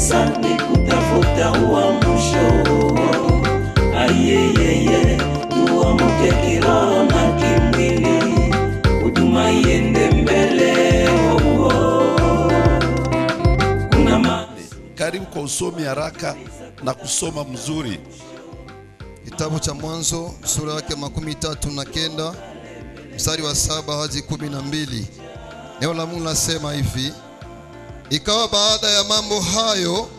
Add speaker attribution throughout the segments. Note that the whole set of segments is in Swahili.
Speaker 1: pesa ni kutafuta uamsho. Ayeyeye, tuamke kiroho na kimwili, huduma iende mbele.
Speaker 2: Karibu kwa usomi haraka na kusoma mzuri.
Speaker 3: Kitabu cha Mwanzo sura yake 39 mstari wa 7 hadi 12. Neno la Mungu nasema hivi: ikawa baada ya mambo hayo,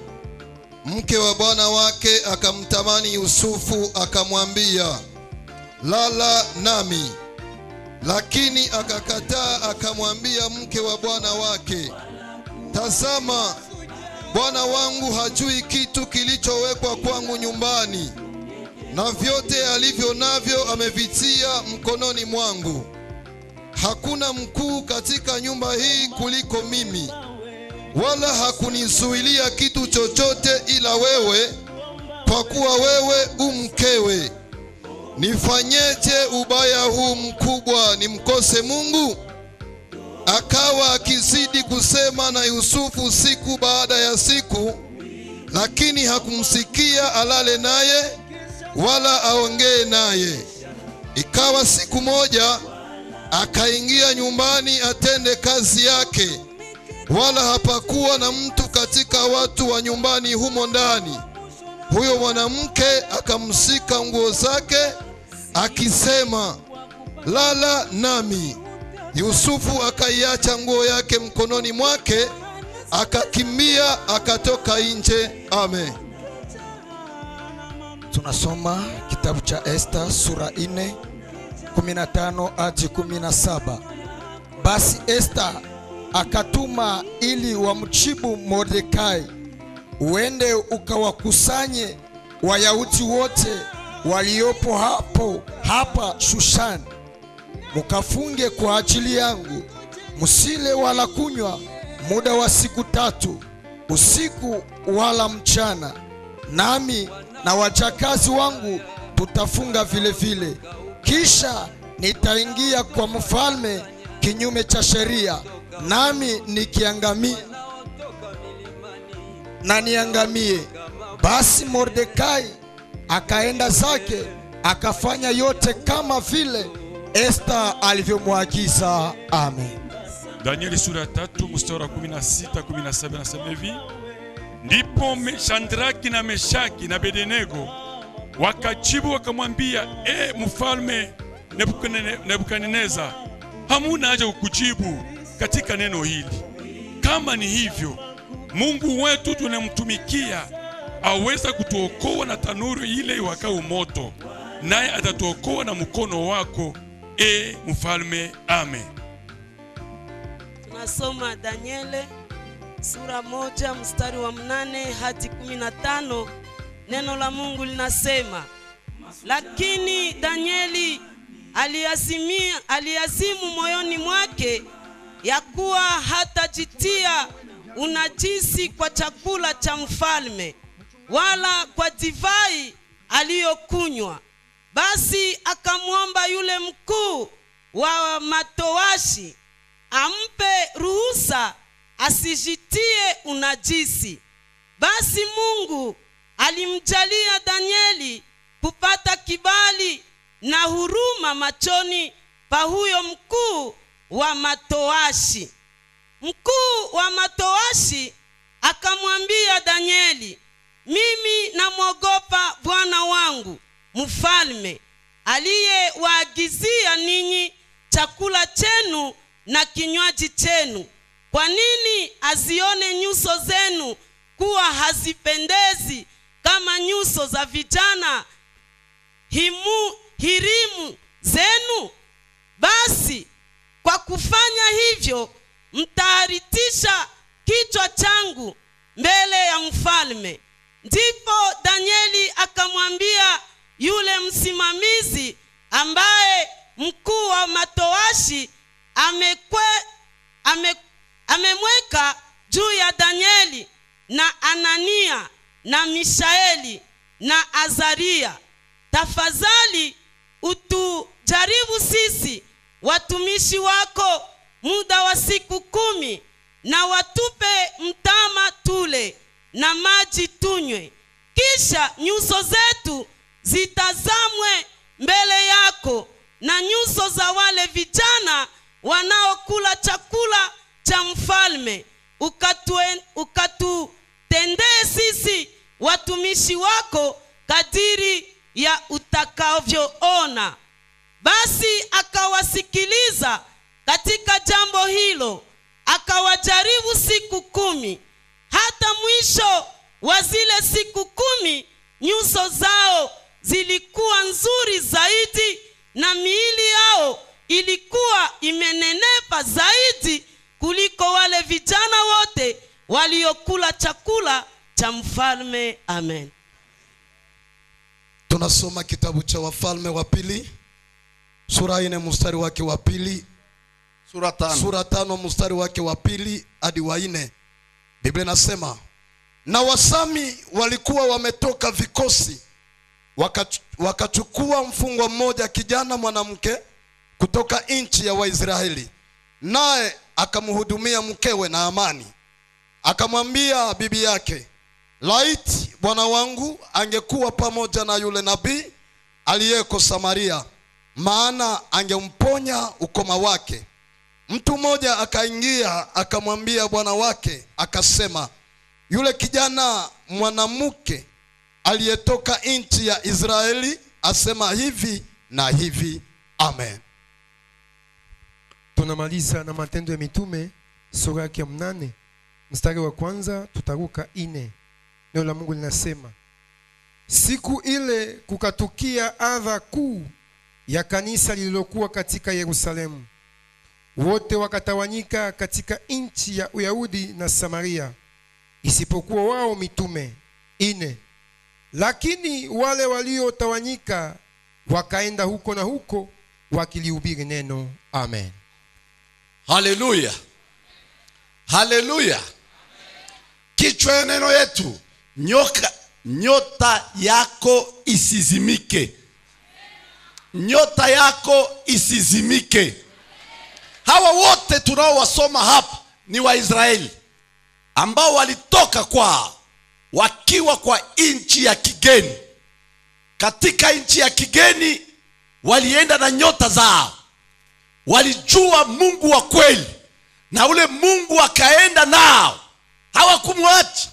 Speaker 3: mke wa bwana wake akamtamani Yusufu, akamwambia, lala nami. Lakini akakataa, akamwambia mke wa bwana wake, tazama, bwana wangu hajui kitu kilichowekwa kwangu nyumbani, na vyote alivyo navyo amevitia mkononi mwangu. Hakuna mkuu katika nyumba hii kuliko mimi, wala hakunizuilia kitu chochote ila wewe, kwa kuwa wewe umkewe. Nifanyeje ubaya huu mkubwa nimkose Mungu? Akawa akizidi kusema na Yusufu siku baada ya siku, lakini hakumsikia alale naye wala aongee naye. Ikawa siku moja akaingia nyumbani atende kazi yake, wala hapakuwa na mtu katika watu wa nyumbani humo ndani. Huyo mwanamke akamshika nguo zake akisema, lala nami. Yusufu akaiacha nguo yake mkononi mwake, akakimbia akatoka nje. Amen.
Speaker 4: Tunasoma kitabu cha Esther sura 4 15 hadi 17. Basi Esther akatuma ili wamjibu Mordekai, uende ukawakusanye Wayahudi wote waliopo hapa Shushani, mukafunge kwa ajili yangu, musile wala kunywa muda wa siku 3, usiku wala mchana. Nami na wajakazi wangu tutafunga vile vile. Kisha nitaingia kwa mfalme kinyume cha sheria, nami niangamie. Basi Mordekai akaenda zake, akafanya yote kama vile Esther alivyomwagiza. Amen.
Speaker 5: Danieli sura 3 mstari wa 16-17 nasema hivi: ndipo Shadraki na Meshaki na Abednego wakajibu wakamwambia, mfalme Nebukadneza, hamuna haja kukujibu katika neno hili. Kama ni hivyo, Mungu wetu tunamtumikia aweza kutuokoa na tanuru ile iwakao moto, naye atatuokoa na mkono wako, mfalme. Amen.
Speaker 6: Tunasoma Danieli sura 1 mstari wa 8 hadi 15. Neno la Mungu linasema, lakini Danieli aliazimu moyoni mwake ya kuwa hatajitia unajisi kwa chakula cha mfalme wala kwa divai aliyokunywa. Basi akamwomba yule mkuu wa matowashi ampe ruhusa asijitie unajisi. Basi Mungu alimjalia Danieli kupata kibali na huruma machoni pa huyo mkuu wa matowashi. Mkuu wa matowashi akamwambia Danieli, mimi namwogopa bwana wangu mfalme, aliyewaagizia ninyi chakula chenu na kinywaji chenu. Kwa nini azione nyuso zenu kuwa hazipendezi kama nyuso za vijana hirimu zenu? Basi kwa kufanya hivyo mtaharitisha kichwa changu mbele ya mfalme. Ndipo Danieli akamwambia yule msimamizi ambaye mkuu wa matowashi amemweka juu ya Danieli na Anania na Mishaeli na Azaria, tafadhali utujaribu sisi watumishi wako muda wa siku 10, na watupe mtama tule na watumishi wako kadiri ya utakavyoona. Basi akawasikiliza katika jambo hilo, akawajaribu siku 10. Hata mwisho wa zile siku 10 nyuso zao zilikuwa nzuri zaidi, na miili yao ilikuwa imenenepa zaidi kuliko wale vijana wote waliokula chakula cha mfalme. Amen.
Speaker 4: Tunasoma kitabu cha Wafalme wa pili sura 4 mstari wake wa pili,
Speaker 2: Sura 5.
Speaker 4: sura 5 mstari wake wa pili hadi wa 4. Biblia inasema, na Wasami walikuwa wametoka vikosi, wakachukua mfungwa mmoja, kijana mwanamke kutoka nchi ya Waisraeli, naye akamhudumia mkewe na amani. Akamwambia bibi yake, laiti bwana wangu angekuwa pamoja na yule nabii aliyeko Samaria, maana angemponya ukoma wake. Mtu mmoja akaingia akamwambia bwana wake, akasema, yule kijana mwanamke aliyetoka nchi ya Israeli asema hivi na hivi. Amen.
Speaker 7: Tunamaliza na Matendo ya Mitume sura yake 8 mstari wa kwanza, tutaruka 4. Neno la Mungu linasema, siku ile kukatukia adha kuu ya kanisa lililokuwa katika Yerusalemu. Wote wakatawanyika katika nchi ya Uyahudi na Samaria, isipokuwa wao mitume 4. Lakini wale waliotawanyika wakaenda huko na huko wakilihubiri neno. Amen.
Speaker 2: Haleluya. Haleluya. Kichwa ya neno yetu, nyota yako isizimike. Nyota yako isizimike. Hawa wote tunaowasoma hapa ni Waisraeli ambao walitoka kwao wakiwa kwa nchi ya kigeni. Katika nchi ya kigeni walienda na nyota zao. Walijua Mungu wa kweli, na ule Mungu akaenda nao, hawakumwacha.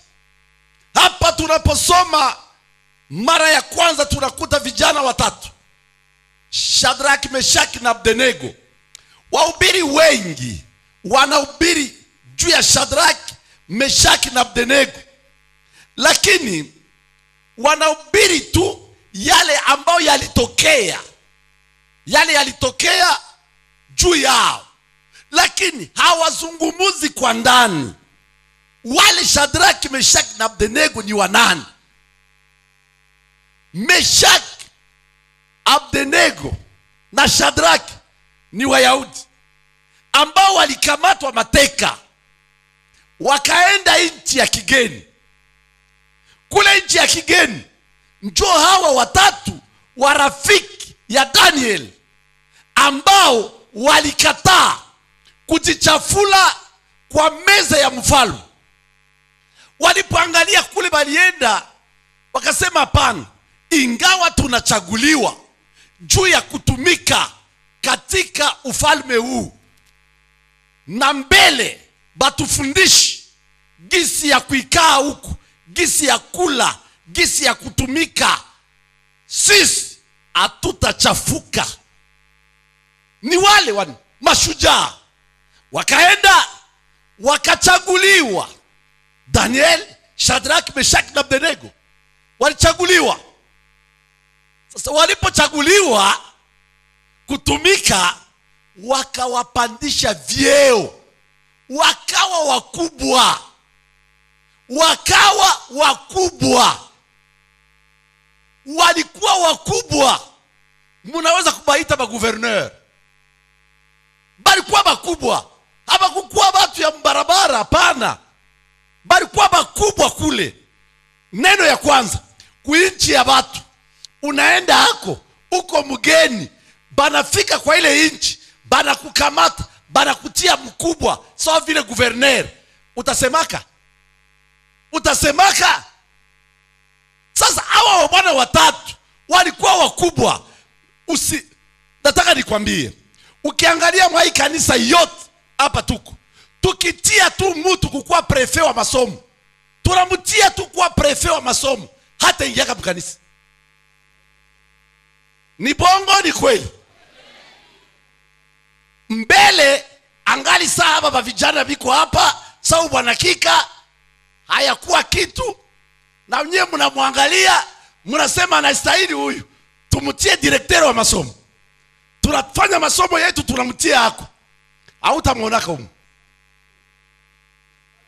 Speaker 2: Hapa tunaposoma mara ya kwanza tunakuta vijana watatu, Shadrach, Meshach na Abednego. Wahubiri wengi wanahubiri juu ya Shadrach, Meshach na Abednego, lakini wanahubiri tu yale ambayo yalitokea juu yao, lakini hawazungumuzi kwa ndani. Wale Shadrach, Meshach na Abednego ni wanani? Meshach, Abednego na Shadrach ni Wayahudi ambao walikamatwa mateka wakaenda nchi ya kigeni. Kule nchi ya kigeni njoo hawa watatu warafiki ya Daniel ambao walikataa kujichafula kwa meza ya mfalme. Walipoangalia kule walienda wakasema, hapana, ingawa tunachaguliwa juu ya kutumika katika ufalme huu, na mbele batufundishi gisi ya kuikaa huku, gisi ya kula, gisi ya kutumika, sisi hatutachafuka. Ni wale mashujaa wakaenda wakachaguliwa. Daniel, Shadrach, Meshach na Abednego walichaguliwa. Sasa walipochaguliwa kutumika, wakawapandisha vyeo, wakawa wakubwa. Walikuwa wakubwa, munaweza kubaita maguverneur. Balikuwa bakubwa, habakukuwa watu ya mbarabara, hapana. Balikuwa bakubwa kule. Neno ya kwanza, kuinchi ya watu, unaenda hako, uko mgeni, banafika kwa ile inchi, banakukamata, banakutia mkubwa, sawa vile guverneur. Utasemaka? Sasa hawa wabwana watatu walikuwa wakubwa. Nataka nikwambie, ukiangalia mwa hii kanisa yote hapa tukitia tu mtu kukuwa prefe wa masomo, tunamtia tu kuwa prefe wa masomo, hata ingia mkanisa. Ni bongo ni kweli? Mbele angali saba ba vijana biko hapa sawa bwana kika hayakuwa kitu, na mnyewe mnamwangalia mnasema anastahili huyu, tumtie directeur wa masomo. Tunafanya masomo yetu tunamtia hako, hautamuonaka huko.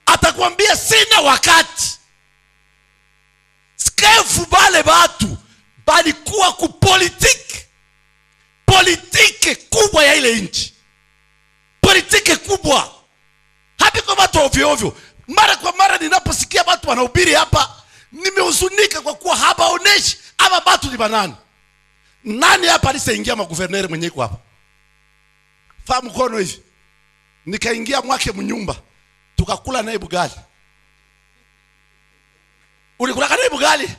Speaker 2: Atakwambia sina wakati. Skefu bale batu balikuwa ku politiki kubwa ya ile nchi, politiki kubwa. Hapi kwa watu ovyo ovyo. Mara kwa mara ninaposikia watu wanahubiri hapa, nimehuzunika kwa kuwa habaoneshi ama watu ni banani. Nani hapa alisaingia maguverneri mwenye kwa hapa? Fahamu mkono hivi. Nikaingia mwake mnyumba, tukakula naye bugali. Ulikula naye bugali?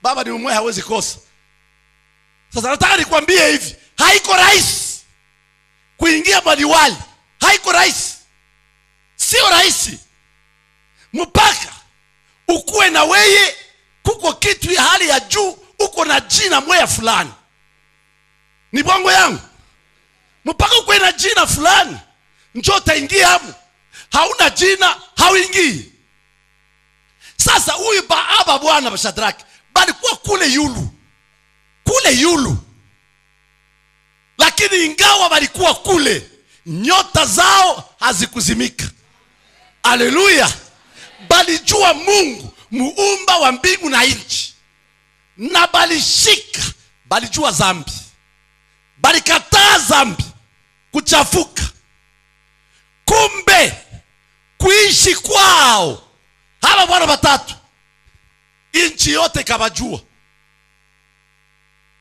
Speaker 2: Baba ni umwe hawezi kosa. Sasa nataka nikwambie hivi, haiko rahisi kuingia madiwali. Haiko rahisi. Sio rahisi. Mpaka ukuwe na weye kuko kitu ya hali ya juu, uko na jina moya fulani. Ni bongo yangu. Mpaka ukuwe na jina fulani njoo utaingia hapo. Hauna jina hauingii. Sasa huyu baaba bwana Bashadraki balikuwa kule yulu, lakini ingawa balikuwa kule, nyota zao hazikuzimika. Haleluya. Balijua Mungu muumba wa mbingu na nchi, na balishika, balijua zambi, balikataa zambi, kuchafuka. Kumbe kuishi kwao hawa bwana batatu nchi yote kabajua.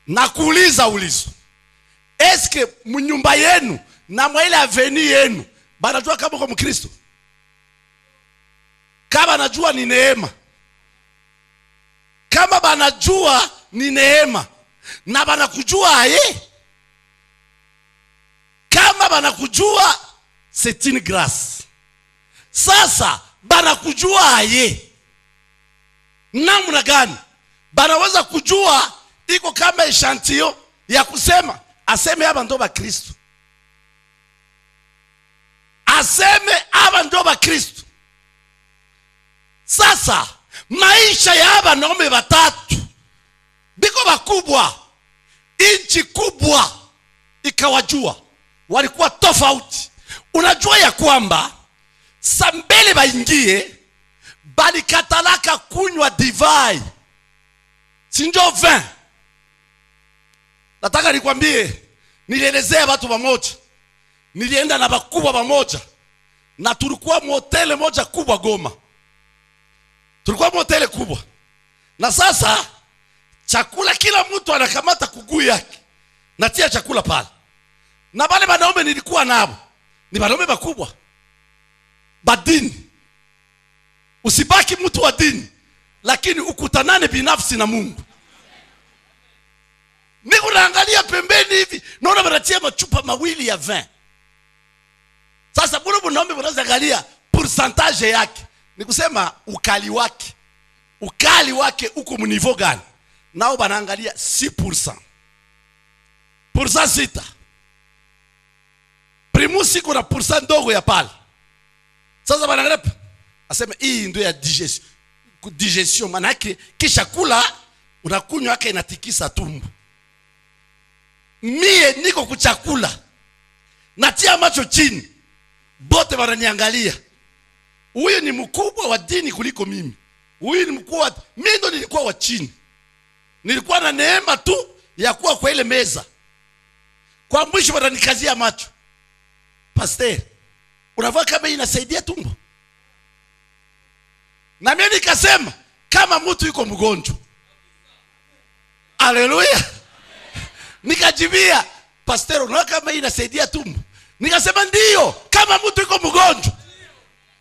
Speaker 2: Na kuuliza ulizo, eske mnyumba yenu na mwa ile aveni yenu banajua kama uko Mkristo? Kama najua ni neema. Kama banajua ni neema na banakujua aye, kama banakujua c'est une grâce. Sasa banakujua aye, namna gani banaweza kujua? Iko kama eshantio ya kusema aseme hapa ndo ba Kristo, aseme hapa ndo ba Kristo. Sasa maisha ya hapa naume batatu biko bakubwa, inchi kubwa ikawajua, walikuwa tofauti. Unajua ya kwamba sambele baingie balikatalaka kunywa divai, sinjo vin. Nataka nikwambie, nilielezea watu pamoja, nilienda na bakubwa pamoja, na tulikuwa motele moja kubwa Goma. Tulikuwa motele kubwa, na sasa chakula kila mtu anakamata kuguu yake natia chakula pale. Na wale wanaume nilikuwa nabo ni wanaume bakubwa badini. Usibaki mtu wa dini, lakini ukutanane binafsi na Mungu. Niko naangalia pembeni hivi, naona wanatia machupa mawili ya vin. Sasa bure mwanaume unaweza angalia percentage yake, ni kusema ukali wake uko mnivo gani. Nao banaangalia 6%. Pourcent 6. Primusi kuna pourcent ndogo ya pale. Sasa banaangalia asema hii ndio ya digestion, maana yake kisha kula unakunywa yake inatikisa tumbo. Mie niko kuchakula, natia macho chini, bote wananiangalia. Huyu ni mkubwa wa dini kuliko mimi. Huyu ni mkubwa, mimi ndo nilikuwa wa chini. Nilikuwa na neema tu ya kuwa kwa ile meza. Kwa mwisho wananikazia macho. Pastor, unavaa kama inasaidia tumbo? Na mimi nikasema kama mtu yuko mgonjwa. Haleluya. Nikajibia, pastor, unavaa kama inasaidia tumbo? Nikasema ndio, kama mtu yuko mgonjwa.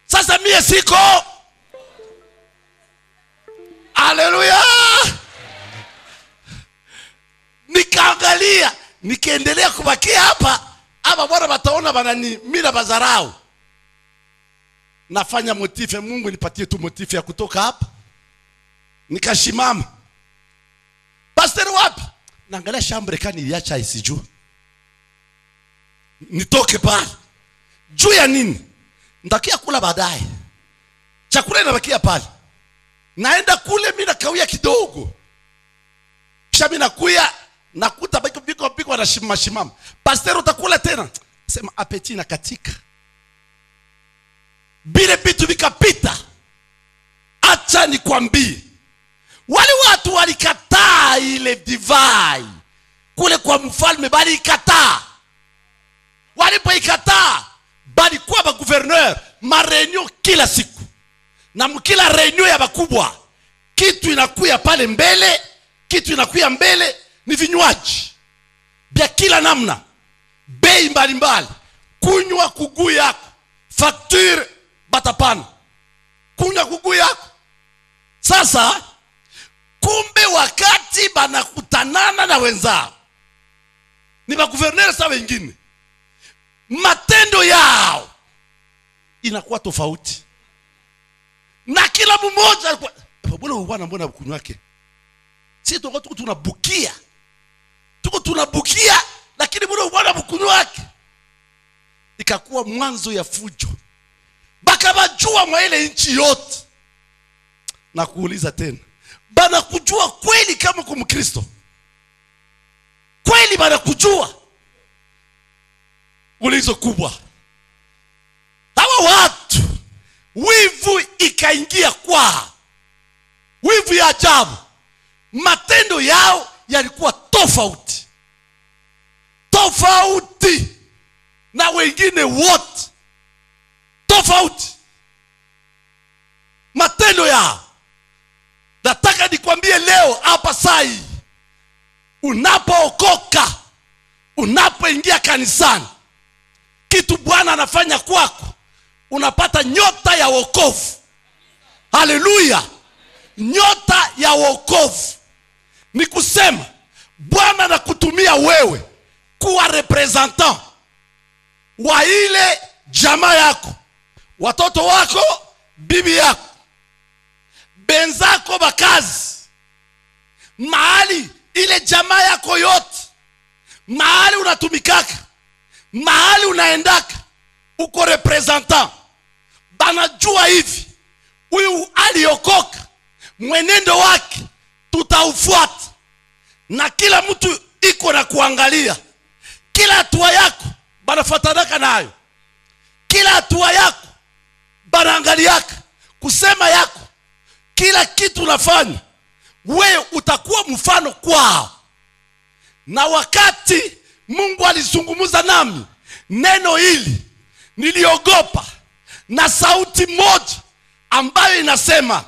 Speaker 2: Sasa mie siko. Haleluya. Nikaangalia, nikaendelea kubakia hapa. Hapa bwana bataona banani mimi bazarau. Nafanya motife, Mungu nipatie tu motife ya kutoka hapa. Nikashimama. Pastor wapi? Naangalia shambre kani iliacha isijua. Nitoke pale. Juu ya nini? Ndakia kula baadaye. Chakula inabakia pale. Naenda kule mimi nakawia kidogo. Kisha mimi nakuya nakuta biko wanashimama. Pastor utakula tena? Sema apeti na katika. Bile vitu vikapita. Acha nikwambie. Wale watu walikataa ile divai kule kwa mfalme, bali ikataa. Walipoikataa, bali kwa ba gouverneur mareunion kila siku. Na mkila reunion ya bakubwa, kitu inakuya pale mbele, kitu inakuya mbele ni vinywaji vya kila namna, bei mbalimbali, kunywa kuguu yako, facture batapana, kunywa kuguu yako. Sasa kumbe wakati banakutanana na wenzao, ni ba gouverneur sa wengine, matendo yao inakuwa tofauti. Na kila mmoja alikuwa mbona kunywa yake. Sisi tuko tunabukia. Tuko tunabukia, lakini mbona kunywa yake. Ikakuwa mwanzo ya fujo. Baka bajua mwa ile nchi yote. Na kuuliza tena, bana kujua kweli kama kwa Mkristo? Kweli bana kujua? Ulizo kubwa. Hawa watu wivu ikaingia kwa. Wivu ya ajabu. Matendo yao yalikuwa tofauti. Tofauti na wengine wote. Tofauti. Matendo yao. Nataka nikwambie leo hapa sai, unapookoka, unapoingia kanisani, kitu Bwana anafanya kwako, unapata nyota ya wokovu. Haleluya. Nyota ya wokovu. Ni kusema Bwana anakutumia wewe kuwa representant wa ile jamaa yako, watoto wako, bibi yako, benzako bakazi, mahali ile jamaa yako yote, mahali unatumikaka, mahali unaendaka, uko representant. Banajua hivi, huyu aliokoka, mwenendo wake tutaufuata. Na kila mtu iko na kuangalia. Kila hatua yako banafuatanaka nayo. Kila hatua yako banaangaliaka. Kusema yako, kila kitu unafanya, wewe utakuwa mfano kwao. Na wakati Mungu alizungumza nami neno hili, niliogopa, na sauti moja ambayo inasema,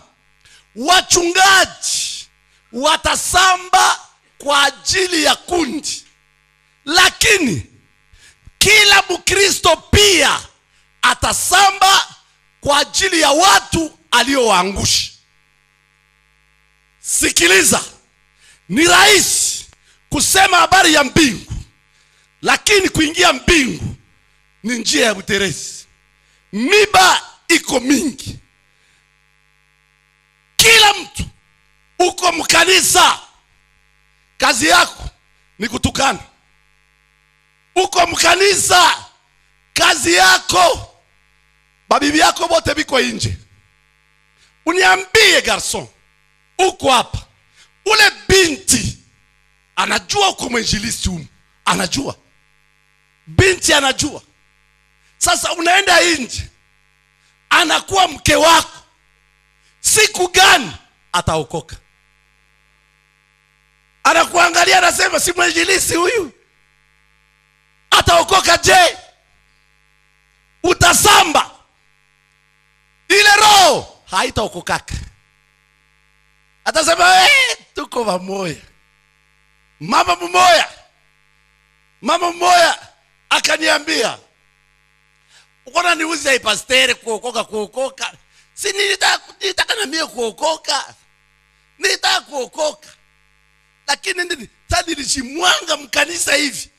Speaker 2: wachungaji watasamba kwa ajili ya kundi, lakini kila Mkristo pia atasamba kwa ajili ya watu aliowaangusha. Sikiliza, ni rahisi kusema habari ya mbingu, lakini kuingia mbingu ni njia ya uterezi. Miba iko mingi. Kila mtu uko mkanisa, kazi yako ni kutukana. Uko mkanisa, kazi yako, babibi yako bote biko nje. Uniambie garson, uko hapa, ule binti anajua uko mwinjilisti humu, anajua. Binti anajua. Sasa unaenda nje, anakuwa mke wako. Siku gani ataokoka? Anakuangalia, anasema si mwinjilisti huyu, ataokoka je? Utasamba, ile roho haitaokokaka. Atasema tuko pamoja. Mama mmoja akaniambia, ukona niuzi ya pastere kuokoka. Si nilitaka na mie kuokoka. Nilitaka kuokoka. Lakini nini? Sasa nilishimwanga mkanisa hivi.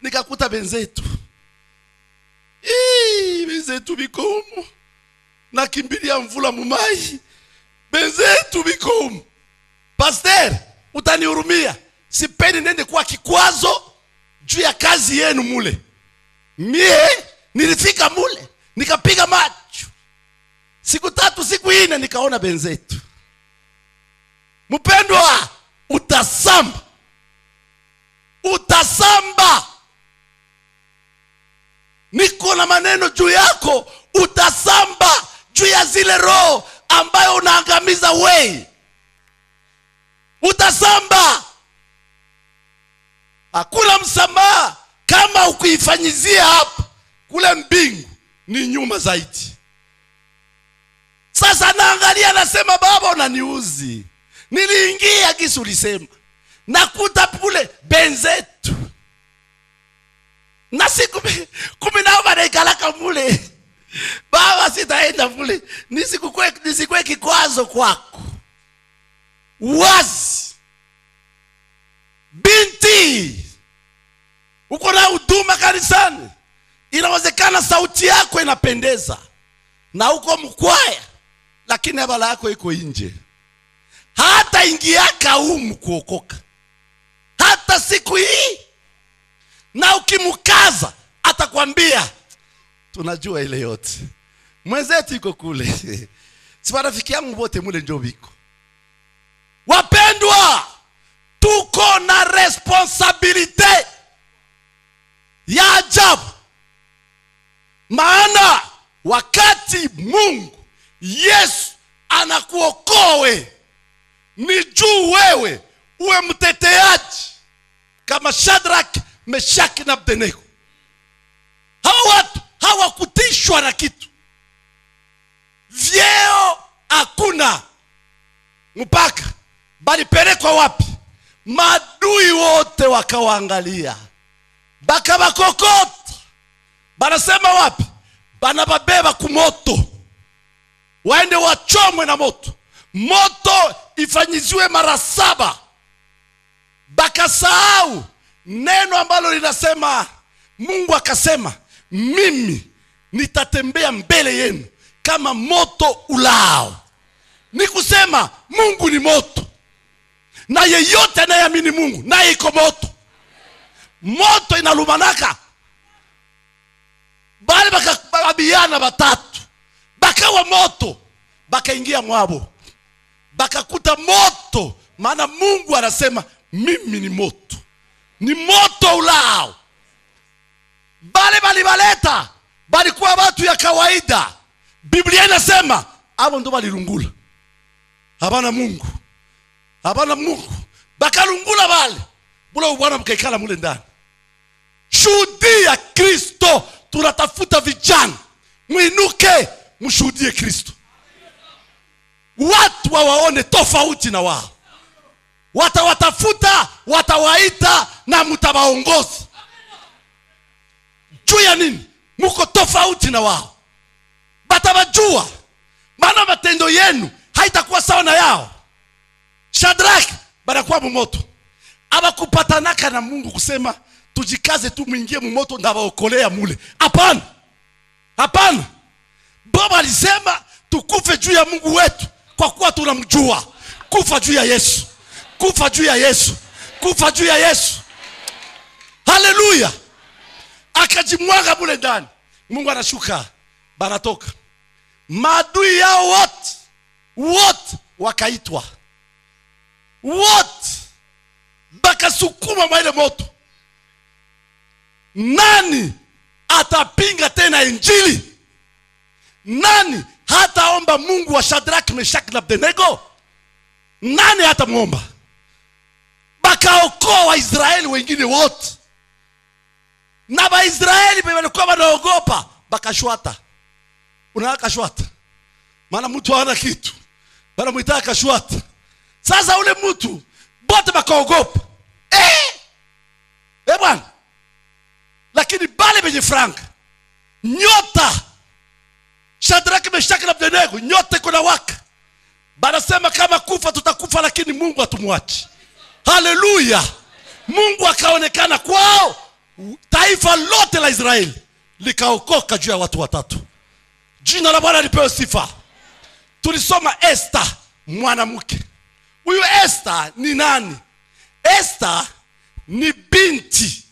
Speaker 2: Nikakuta benzetu. Benzetu biko humu. Nakimbilia mvula mumai. benzetu biko pastor, utanihurumia, sipendi nende kuwa kikwazo juu ya kazi yenu mule. Mie nilifika mule nikapiga macho siku 3 siku 4 nikaona benzetu. Mpendwa, utasamba. Niko na maneno juu yako, utasamba juu ya zile roho ambayo unaangamiza wewe. Utasamba. Hakuna msamaha kama ukuifanyizia hapa, kule mbingu ni nyuma zaidi. Sasa naangalia nasema, baba unaniuzi. Niliingia kisu ulisema, nakuta kule benzetu. Na siku 10 naikalaka mule. Baba sitaenda mule, nisikwe kikwazo kwako. Wazi. Binti, uko na huduma kanisani, inawezekana sauti yako inapendeza na uko mkwaya, lakini habari yako iko nje. Hata ingiaka humu kuokoka hata siku hii, na ukimkaza atakwambia tunajua ile yote, mwenzetu iko kule. Si marafiki yangu wote mule ndio biko. Wapendwa, tuko na responsibility ya ajabu. Maana wakati Mungu Yesu anakuokoe, ni juu wewe uwe mteteaji kama Shadrach, Meshaki na Abednego. Hawa watu hawakutishwa na kitu. Vyeo hakuna. Mpaka bali pelekwa wapi? Maadui wote wakawaangalia, baka bakokota. Banasema wapi? Banababeba kumoto, waende wachomwe na moto. Moto ifanyiziwe mara 7. Bakasahau neno ambalo linasema, Mungu akasema, mimi nitatembea mbele yenu kama moto ulao. Ni kusema Mungu ni moto, na yeyote anayeamini Mungu naye iko moto. Moto inalumanaka. Bali bakabiana batatu, bakawa moto, bakaingia mwabo, bakakuta moto. Maana Mungu anasema mimi ni moto, ni moto ulao. Bali baleta, bali kwa watu ya kawaida. Biblia inasema abo ndo balilungula. Habana Mungu, habana Mungu. Bakalungula bale, bula bwana mkaikala mule ndani. Shuhudia Kristo. Tunatafuta vijana, mwinuke mshuhudie Kristo. Watu wawaone tofauti na wao. Watawatafuta, watawaita na mtawaongoza. Juu ya nini? Muko tofauti na wao. Batawajua, maana matendo yenu haitakuwa sawa na yao. Shadrach banakuwa moto. Abakupatanaka na Mungu kusema tujikaze tu mwingie mumoto ndabaokolea mule. Hapana. Hapana. Baba alisema tukufe juu ya Mungu wetu kwa kuwa tunamjua. Kufa juu ya Yesu. Kufa juu ya Yesu. Kufa juu ya Yesu. Haleluya. Akajimwaga mule ndani. Mungu anashuka, banatoka. Maadui yao wote wakaitwa. Wote bakasukuma mwa moto. Nani atapinga tena injili? Nani hataomba Mungu wa Shadrach, Meshaki na Abednego? Nani hatamuomba? Bakaokoa Waisraeli wengine wote. Na Waisraeli walikuwa wanaogopa, bakashwata. Unakashwata. Maana mtu hana kitu, bana muitaka kashwata. Sasa ule mtu bote bakaogopa. Bwana. Lakini bale benye franka, nyota Shadrach, Meshaki na Abednego, nyota kuna waka. Banasema kama kufa tutakufa, lakini Mungu atumwachi. Haleluya. Mungu akaonekana kwao. Taifa lote la Israeli likaokoka juu ya watu watatu. Jina la Bwana lipewe sifa. Tulisoma Esther mwanamke. Huyu Esther ni nani? Esther ni binti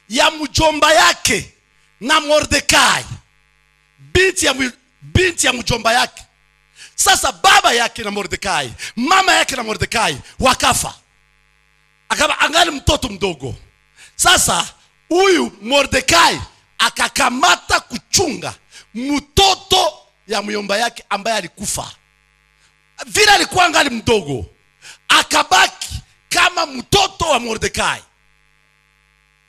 Speaker 2: ya mjomba yake na Mordekai. Binti ya mjomba yake. Sasa baba yake na Mordekai, mama yake na Mordekai wakafa. Akaba angali mtoto mdogo. Sasa huyu Mordekai akakamata kuchunga mtoto ya mjomba yake ambaye alikufa. Vile alikuwa angali mdogo, akabaki kama mtoto wa Mordekai.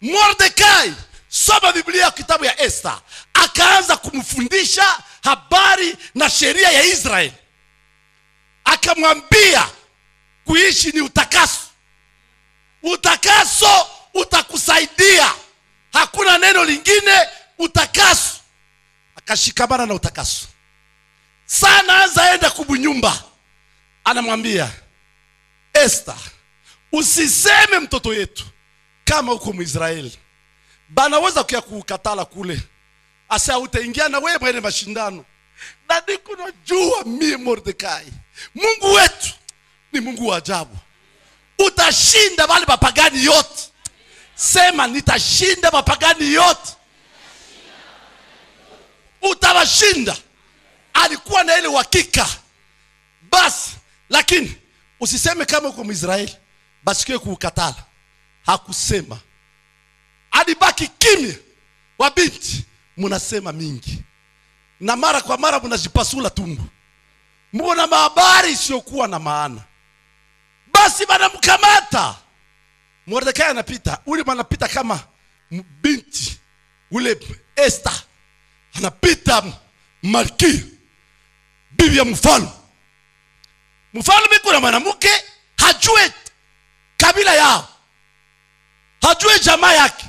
Speaker 2: Mordekai, soma Biblia kitabu ya Esther, akaanza kumfundisha habari na sheria ya Israeli. Akamwambia kuishi ni utakaso. Utakaso utakusaidia. Hakuna neno lingine, utakaso. Akashikamana na utakaso. Sana anza enda kubunyumba. Anamwambia Esther, usiseme mtoto yetu kama uko Mwisraeli. Banaweza kuya kukatala kule. Asa utaingia na wewe mwene mashindano. Na niko najua mimi Mordekai, Mungu wetu ni Mungu wa ajabu. Utashinda wale mapagani yote. Sema nitashinda mapagani yote. Utawashinda. Alikuwa na ile uhakika. Basi, lakini usiseme kama uko Mwisraeli. Basi kiwe kukatala. Hakusema. Alibaki kimya. Wabinti munasema mingi. Na mara kwa mara munajipasula tumbo. Mbona mahabari isiyokuwa na maana. Basi banamkamata. Mordekai anapita. Ule anapita kama binti. Ule Esther anapita malkia, bibi ya mfalme. Mfalme kuna mwanamke hajue kabila yao. Hajue jamaa yake.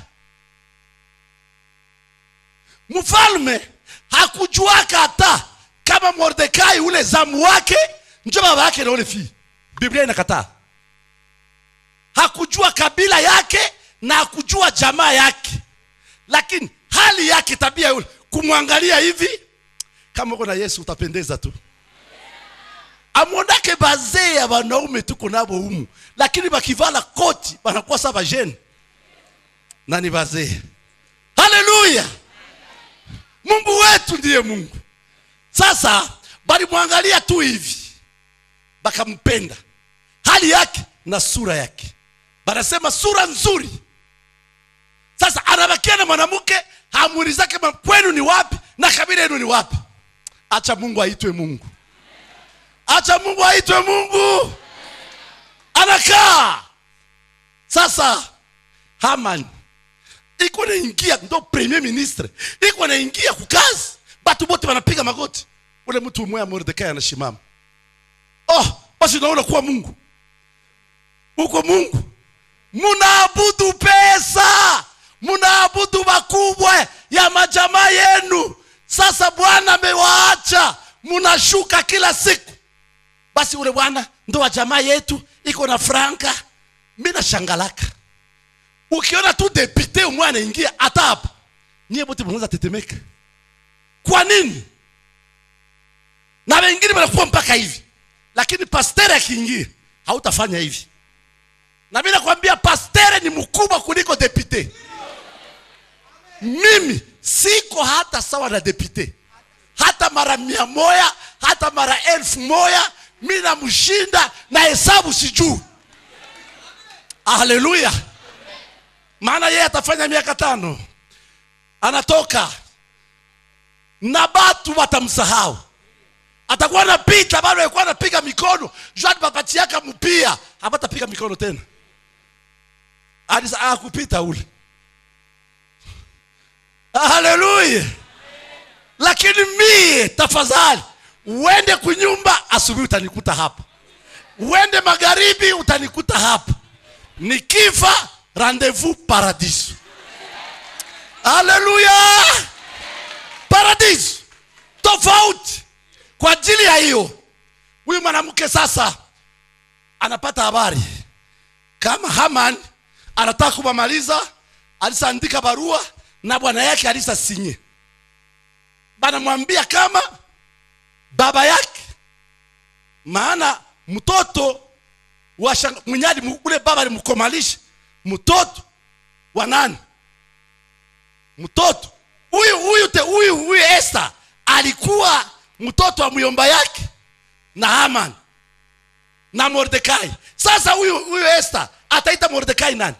Speaker 2: Mfalme hakujuaka hata kama Mordekai ule zamu wake ndio baba yake na ule fi. Biblia inakataa. Hakujua kabila yake na hakujua jamaa yake. Lakini hali yake, tabia yule, kumwangalia hivi, kama uko na Yesu utapendeza tu. Amondake bazee ya wanaume tuko nabo humu, lakini bakivala koti banakuwa saba jeni. Nani bazee? Haleluya! Mungu wetu ndiye Mungu. Sasa bali muangalia tu hivi, bakampenda hali yake na sura yake. Banasema sura nzuri. Sasa anabakia na mwanamke, hamuri zake kwenu ni wapi na kabila yenu ni wapi. Acha Mungu aitwe Mungu. Acha Mungu aitwe Mungu. Anakaa. Sasa Haman iko na ingia ndo premier ministre. Iko na ingia kukazi. Batu bote wanapiga magoti. Ule mtu mmoja Mordekai anashimama. Basi unaona kuwa Mungu. Uko Mungu. Munaabudu pesa. Munaabudu makubwa ya majamaa yenu. Sasa Bwana amewaacha. Munashuka kila siku. Basi ule bwana ndo wa jamaa yetu, iko na franka. Mimi nashangalaka. Ukiona tu depute umwana ingia hata hapa, nyie bote mnaanza tetemeka. Kwa nini? Na wengine wanakuwa mpaka hivi. Lakini pastere akiingia hautafanya hivi. Na mimi nakwambia pastere ni mkubwa kuliko depute. Mimi siko hata sawa na depute. Hata mara 100, hata mara 1000, mimi namshinda na hesabu sijui. Haleluya. Maana yeye atafanya miaka 5. Anatoka. Na batu watamsahau. Atakuwa anapita bado alikuwa anapiga mikono. Jwadi babati yake mpia, hapatapiga mikono tena. Alisa kupita ule. Haleluya. Lakini mie tafadhali uende kunyumba, asubuhi utanikuta hapa. Uende magharibi utanikuta hapa. Nikifa rendezvous paradiso. Haleluya. Paradiso. Tofauti. Kwa ajili ya hiyo, huyu mwanamke sasa anapata habari kama Haman anataka kumaliza. Alisaandika barua na bwana yake alisasinye. Banamwambia kama baba yake maana mtoto wa mwenyali ule baba alimkomalisha mtoto wa nani? Mtoto huyu Esther alikuwa mtoto wa myomba yake na Haman na Mordekai. Sasa huyu Esther ataita Mordekai nani?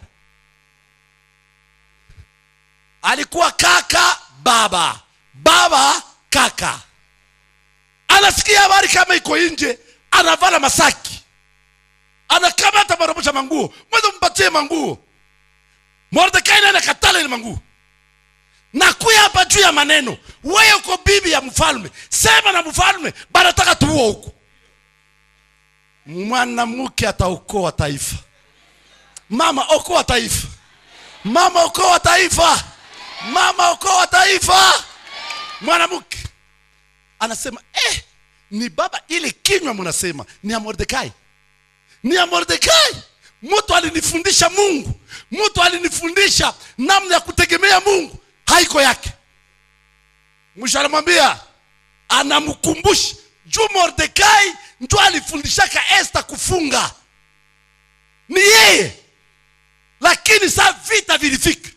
Speaker 2: Alikuwa kaka baba, baba kaka. Anasikia habari kama iko nje, anavala masaki, anakamata marobosha manguo, mwanzo mpatie manguo. Mordekai naye anakatala ile manguo. Na kuya hapa juu ya maneno, wewe uko bibi ya mfalme, sema na mfalme banataka tuuo huko. Mwanamke ataokoa taifa. Mama okoa taifa. Mama okoa taifa. Mama okoa taifa. Mwanamke anasema ni baba, ile kinywa mnasema ni ya Mordekai. Ni ya Mordekai. Mtu alinifundisha Mungu. Mtu alinifundisha namna ya kutegemea Mungu. Haiko yake. Mwisho anamwambia, anamkumbusha juu Mordekai ndio alifundishaka Esther kufunga. Ni yeye. Lakini saa vita vilifika,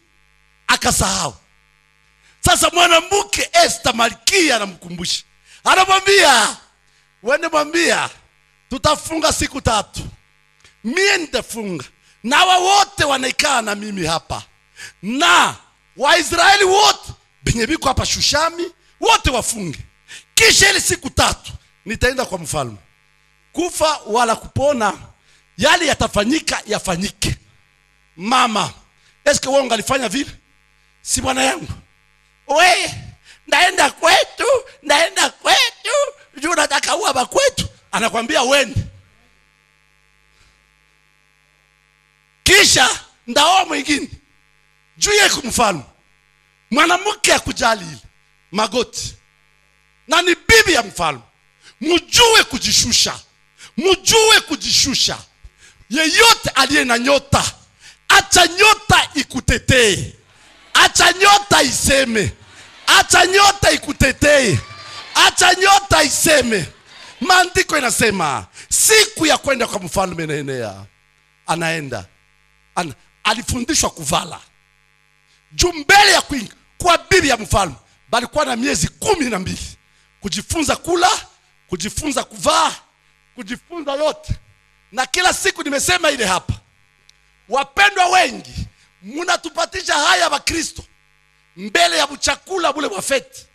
Speaker 2: akasahau. Sasa mwanamke Esther malkia anamkumbusha. Anamwambia, wende mwambia tutafunga siku 3. Mimi nitafunga. Na wote wanaikaa na mimi hapa. Na Waisraeli wote benye biko hapa Shushami wote wafunge. Kisha ile siku 3 nitaenda kwa mfalme. Kufa wala kupona, yale yatafanyika yafanyike. Mama, eske wewe ungalifanya vile? Si bwana yangu. We, ndaenda kwetu. Juu nataka uwa kwetu. Anakuambia wende. Kisha ndaoa mwingine. Juu ya kumfalme. Mwanamke akujali ile magoti. Na ni bibi ya mfalme. Mjue kujishusha. Mjue kujishusha. Yeyote aliye na nyota, acha nyota ikutetee. Acha nyota iseme. Acha nyota ikutetee. Acha nyota iseme. Maandiko inasema siku ya kwenda kwa mfalme inaenea. Anaenda. Alifundishwa kuvala. Juu mbele ya kuingia kwa bibi ya mfalme, bali kwa na miezi 12 kujifunza kula, kujifunza kuvaa, kujifunza yote. Na kila siku nimesema ile hapa, wapendwa wengi mnatupatisha haya wa Kristo mbele ya chakula bule wafeti.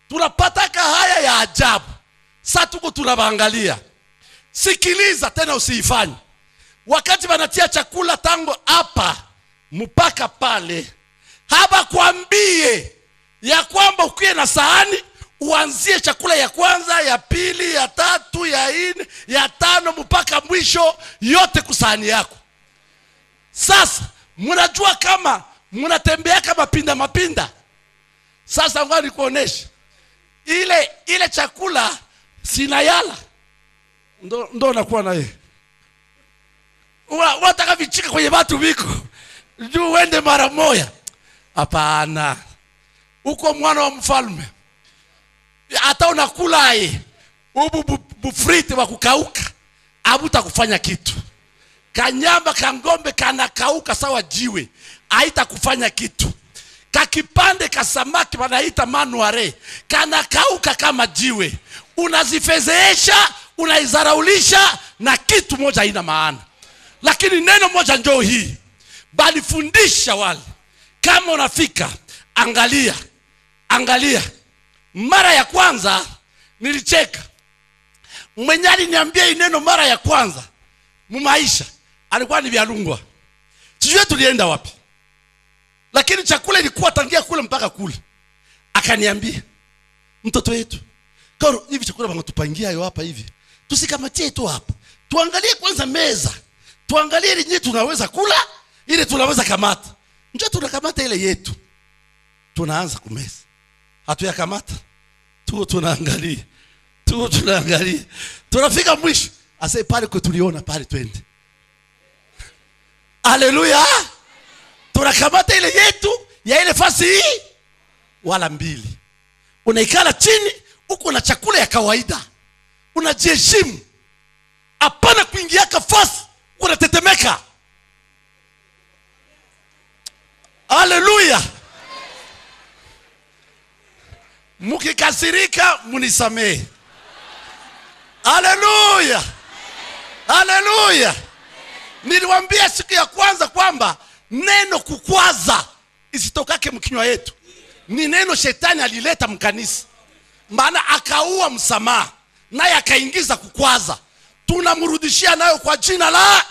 Speaker 2: Tunapataka haya ya ajabu. Sasa tuko tunabaangalia. Sikiliza tena usiifanye. Wakati wanatia chakula tango hapa mpaka pale, haba kuambie ya kwamba ukiye na sahani uanzie chakula ya kwanza, ya pili, ya 3, ya 4, ya 5 mpaka mwisho yote kusahani yako. Sasa mnajua kama mnatembea kama mapinda. Sasa ngoja nikuoneshe. Ile chakula sina yala. Ndo nakuwa na yeye. Wataka vichika kwenye watu biko. Juu wende mara moja. Hapana. Uko mwana wa mfalme. Hata unakula bufriti wa kukauka, habuta kufanya kitu. Kanyama kangombe kanakauka sawa jiwe, haita kufanya kitu. Kakipande kasamaki wanaita manuare, kanakauka kama jiwe. Unazifezeesha, unaizaraulisha, na kitu moja haina maana. Lakini neno moja njoo hii, bali fundisha wale. Kama unafika, angalia. Mara ya kwanza nilicheka. Mwenyali niambia neno mara ya kwanza mumaisha alikuwa ni Vyalungwa. Sijui tulienda wapi. Lakini chakula ilikuwa tangia kule mpaka kule. Akaniambia, mtoto wetu, Karo, hivi chakula wanatupangia hayo hapa hivi, tusikamatie tu hapa. Tuangalie kwanza meza. Tuangalie ile yetu tunaweza kula, ile tunaweza kamata. Njoo tunakamata ile yetu. Tunaanza kumeza. Hatuyakamata. Tunaangalia. Tunafika mwisho. Ase pale kwa tuliona pale twende. Haleluya. Tunakamata ile yetu ya ile fasi hii wala mbili. Unaikala chini, uko na chakula ya kawaida. Unajiheshimu. hapana kuingia kafasi unatetemeka. Haleluya. Mukikasirika munisamehe. Haleluya. Haleluya. Niliwaambia siku ya kwanza kwamba neno kukwaza isitokake mkinywa yetu. Ni neno shetani alileta mkanisa. Maana akaua msamaha, naye akaingiza kukwaza. Tunamrudishia nayo kwa jina la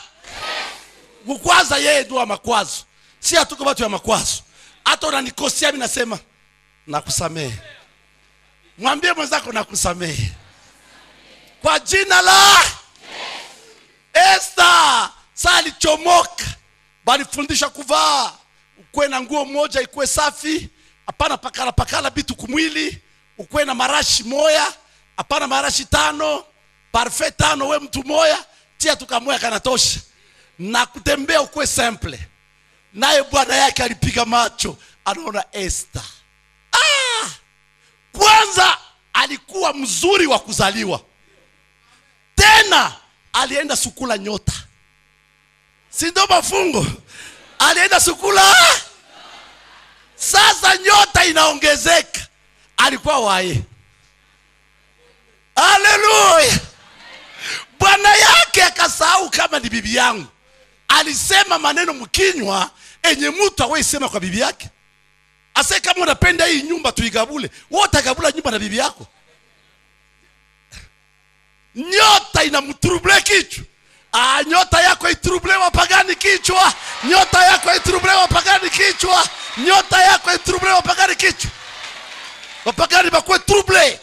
Speaker 2: kukwaza. Yeye ndio makwazo. Si hatuko watu ya makwazo. Hata unanikosea mimi nasema nakusamehe. Mwambie mwenzako nakusamehe. Kwa jina la Esther sali chomoka. Bali fundisha kuvaa. Ukwe na nguo moja ikuwe safi. Hapana pakala bitu kumwili. Ukwe na marashi moya. Hapana marashi 5. Parfait 5 we mtu moya. Tia tukamoya kanatosha. Na kutembea ukwe simple. Naye bwana yake alipiga macho. Anaona Esther. Kwanza alikuwa mzuri wa kuzaliwa. Tena alienda sukula nyota. Si ndo mafungo? Alienda sukula. Sasa nyota inaongezeka. Alikuwa wae. Haleluya. Bwana yake akasahau kama ni bibi yangu. Alisema maneno mkinywa enye mtu awe sema kwa bibi yake. Ase kama unapenda hii nyumba tuigabule. Wewe utagabula nyumba na bibi yako. Nyota inamtrouble kichwa. Nyota yako itrouble wapagani kichwa. Nyota yako itrouble wapagani kichwa. Nyota yako itrouble wapagani kichwa. Wapagani bakwe trouble.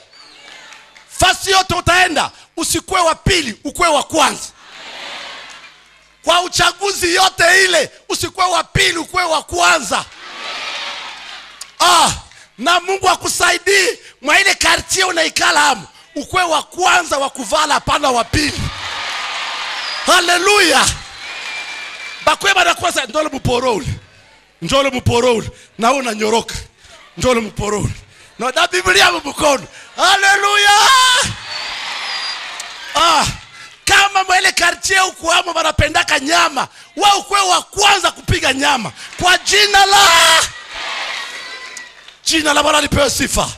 Speaker 2: Fasi yote utaenda, usikue wa pili, ukue wa kwanza. Kwa uchaguzi yote ile, usikue wa pili, ukue wa kwanza. Na Mungu akusaidie mwa ile kartie unaikala hamu, ukue wa kwanza wa kuvala hapana wa pili. Haleluya. Bakwe bana kwanza ndole muporole. Njole muporole na una nyoroka. Njole muporole. Na da Biblia mbukono. Haleluya. Kama mwele kartie ukuamo wanapendaka nyama, wewe ukwe wa kwanza kupiga nyama kwa jina la Bwana lipewe sifa.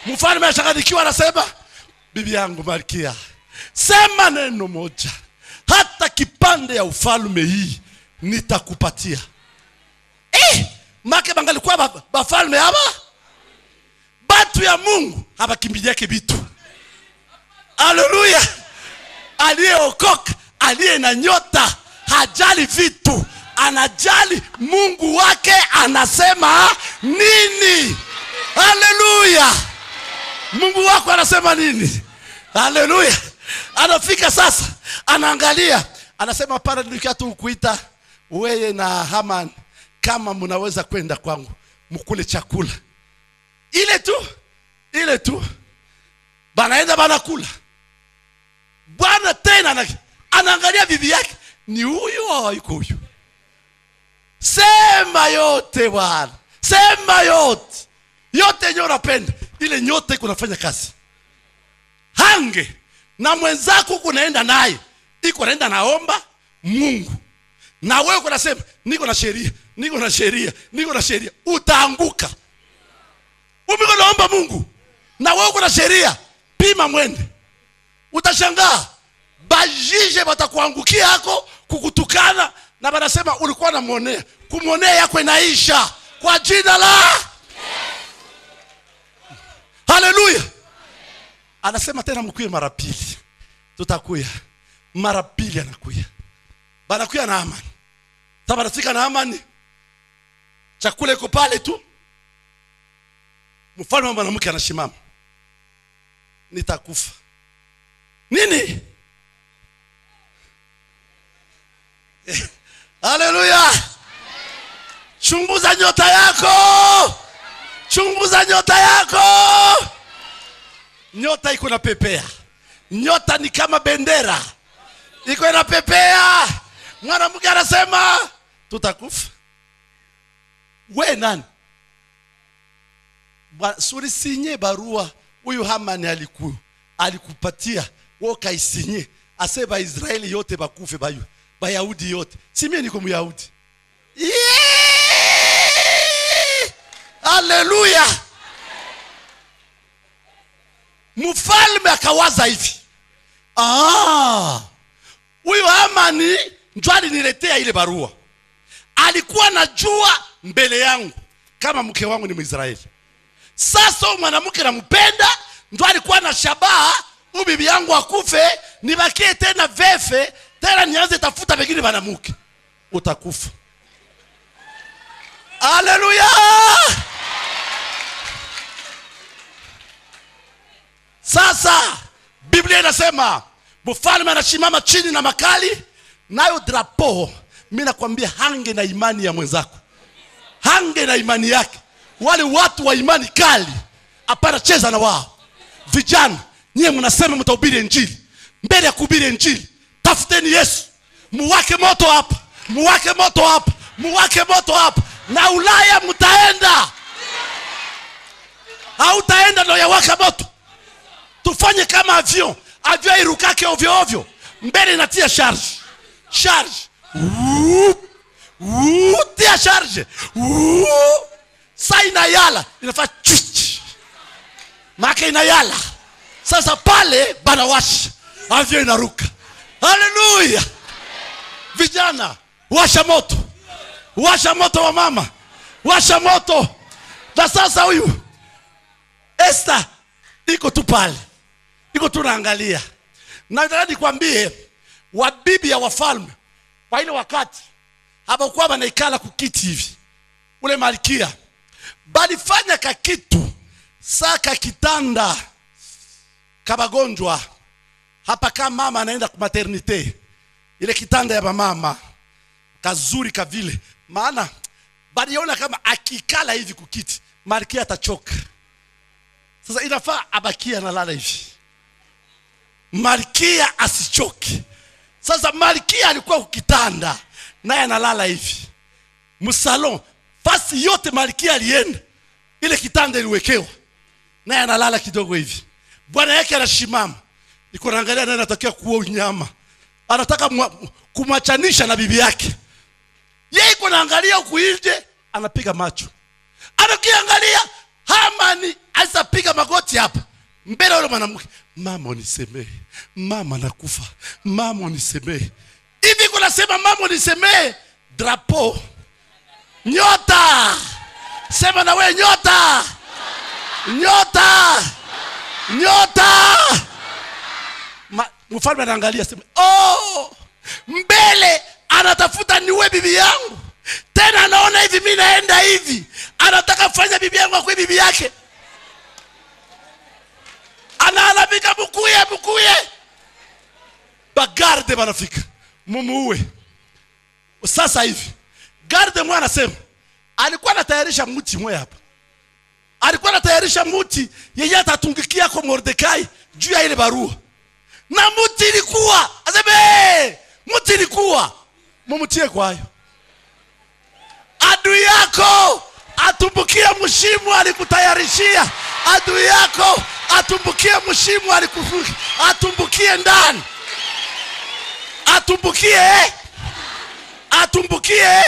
Speaker 2: Mfalme ashakadikiwa anasema, bibi yangu Malkia, sema neno moja, hata kipande ya ufalme hii nitakupatia. Make bangalikuwa bafalme haba, batu ya Mungu haba kimbiliake bitu. Haleluya. Aliyeokoka, aliye na nyota, hajali vitu, anajali Mungu wake anasema nini. Haleluya. Mungu wako anasema nini? Haleluya. Anafika sasa, anaangalia, anasema para nilikia tu kuita wewe na Haman, kama mnaweza kwenda kwangu mkule chakula. Ile tu banaenda banakula. Bwana tena anaangalia bibi yake, ni huyu au yuko huyu? Sema yote Bwana. Sema yote. Yote yenye unapenda. Ile nyote iko nafanya kazi. Hange na mwenzako kunaenda naye. Iko naenda naomba Mungu. Na wewe unasema niko na sheria. Utaanguka. Umiko naomba Mungu. Na wewe kuna sheria. Pima mwende. Utashangaa. Bajije batakuangukia yako, kukutukana, na banasema ulikuwa unamuonea. Kumuonea yako inaisha kwa jina la Haleluya. Anasema tena mkuye mara pili. Tutakuya mara pili. Anakuya. Banakuya na Haman. Sasa anafika na Haman. Chakula iko pale tu. Mfalme wa mwanamke anashimama. Nitakufa. Nini? Haleluya. Chunguza nyota yako. Chunguza nyota yako. Nyota iko na pepea. Nyota ni kama bendera. Iko na pepea. Mwanamke anasema tutakufa. We nani? Suri sinye barua huyu Haman alikupatia, wewe kaisinye. ase ba Israeli yote bakufe bayo. Bayahudi yote. Si mimi niko Myahudi. Haleluya. Mfalme akawaza hivi. Huyu Hamani ndio aliniletea ile barua. Alikuwa anajua mbele yangu kama mke wangu ni Mwisraeli. Sasa mwanamke nampenda, ndio alikuwa na shabaha bibi yangu akufe, nibakie tena vefe, tena nianze tafuta pengine banamuke. Utakufa. Haleluya. Sasa Biblia inasema mfalme anashimama chini na makali, nayo drapo. Mimi nakwambia hange na imani ya mwenzako, hange na imani yake. Wale watu wa imani kali hapana cheza na wao. Vijana nyie mnasema mtahubiri injili, mbele ya kuhubiri injili tafuteni Yesu, muwake moto hapa, muwake moto hapa, muwake moto hapa. Na Ulaya mtaenda, hautaenda ndio yawaka moto. Tufanye kama avion irukake ovyo ovyo, mbele inatia charge, tia charge, sa inayala, inafaa chuch, maka inayala. Sasa pale banawasha, avion inaruka. Haleluya. Vijana washa moto, washa moto wa mama, washa moto. Na sasa huyu Esther iko tu pale, iko tunaangalia. Na nataka nikwambie wabibi ya wafalme kwa ile wakati hapakuwa wanaikala kukiti hivi. Ule malkia balifanya kakitu saka kitanda kabagonjwa hapa, kama mama anaenda kwa maternite, ile kitanda ya mama kazuri kavile, maana baliona kama akikala hivi kukiti malkia atachoka. Sasa inafaa abakia analala hivi, malkia asichoke. Sasa malkia alikuwa kukitanda naye analala hivi. Msalon fasi yote malkia alienda, ile kitanda iliwekewa naye analala kidogo hivi. Bwana yake anashimama, iko naangalia naye anatakiwa kuwa unyama, anataka kumachanisha na bibi yake. Yeye iko naangalia huku nje, anapiga macho. Anakiangalia Hamani asapiga magoti hapa mbele yule mwanamke. Mama unisemee, mama nakufa, mama unisemee. Hivi kuna sema mama unisemee, drapo nyota. Sema na wewe nyota. Nyota. Nyota. Mfalme anaangalia sema, mbele anatafuta niwe bibi yangu. Tena anaona hivi mimi naenda hivi, anataka kufanya bibi yangu kwa bibi yake. Analabika mkuye. Bagarde banafika mumuue. Sasa hivi garde mwana anasema alikuwa anatayarisha mti mwe hapa. Alikuwa anatayarisha mti yeye atatungikia kwa Mordekai juu ya ile barua. Na mti ilikuwa, aseme mti ilikuwa mumutie kwayo. Adui yako atumbukie mshimu alikutayarishia. Adui yako atumbukie mshimu alikufunga, atumbukie ndani. Atumbukie.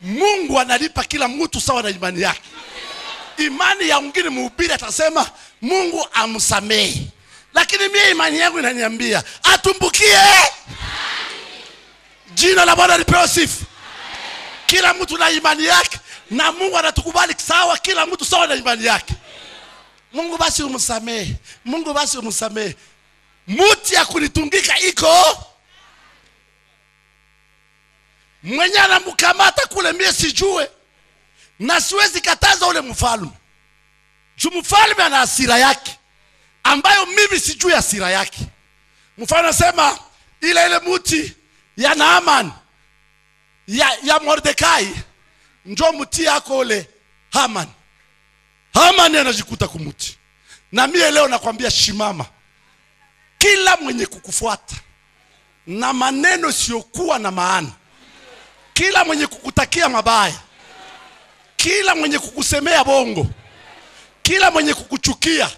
Speaker 2: Mungu analipa kila mtu sawa na imani yake. Imani ya mwingine mhubiri atasema Mungu amsamehe, lakini mimi imani yangu inaniambia atumbukie. Jina la Bwana lipewe sifa. Kila mtu na imani yake, na Mungu anatukubali sawa, kila mtu sawa na imani yake. Mungu basi umsamehe, Mungu basi umsamehe. Muti ya kunitungika iko mwenye anamkamata kule, mie sijue na siwezi kataza ule mfalme. Mfalme ana hasira yake ambayo mimi sijui hasira yake. Mfalme anasema ile muti ya Naaman ya Mordekai njoo muti yako ule Haman. Haman anajikuta kumuti. Na mimi leo nakwambia shimama. Kila mwenye kukufuata na maneno siokuwa na maana, kila mwenye kukutakia mabaya, kila mwenye kukusemea bongo, kila mwenye kukuchukia,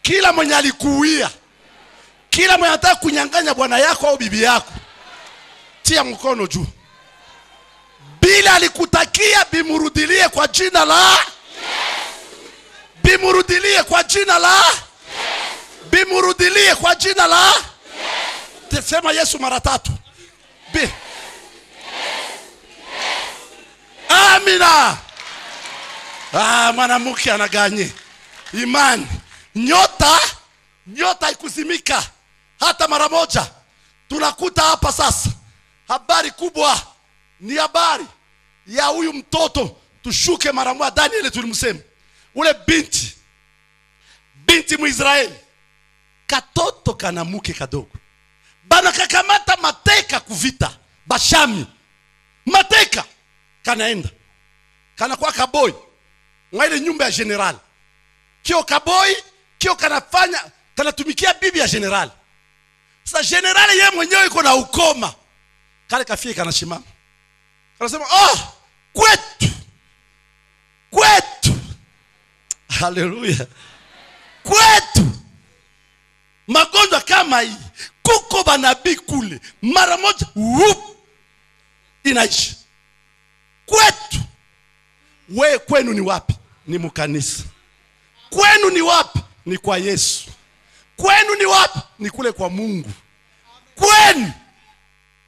Speaker 2: kila mwenye alikuuia, Kila mwenye anataka kunyang'anya bwana yako au bibi yako, tia mkono juu. Bila alikutakia, bimurudilie kwa jina la Yesu. Bimurudilie kwa jina la Yesu. Bimurudilie kwa jina la Yesu. Sema Yesu mara 3. Amina. Mwanamke anaganye imani. Nyota ikuzimika hata mara moja. Tunakuta hapa sasa habari kubwa, ni habari ya huyu mtoto. Tushuke mara moja Daniel, tulimsema ule binti Mwisraeli, katoto kanamuke kadogo, bana kakamata mateka kuvita Bashami. Mateka kanaenda kana kwa kaboy ngaile nyumba ya general. Kio kaboy kio kanatumikia bibi ya general. Sasa general yeye mwenyewe yuko na ukoma. Kale kafie kanashimama, kanasema kwetu. Haleluya. Kwetu magonjwa kama hii kuko banabii kule, mara moja inaishi. Kwetu. We kwenu ni wapi? Ni mkanisa. Kwenu ni wapi? Ni kwa Yesu. Kwenu ni wapi? Ni kule kwa Mungu. Kwenu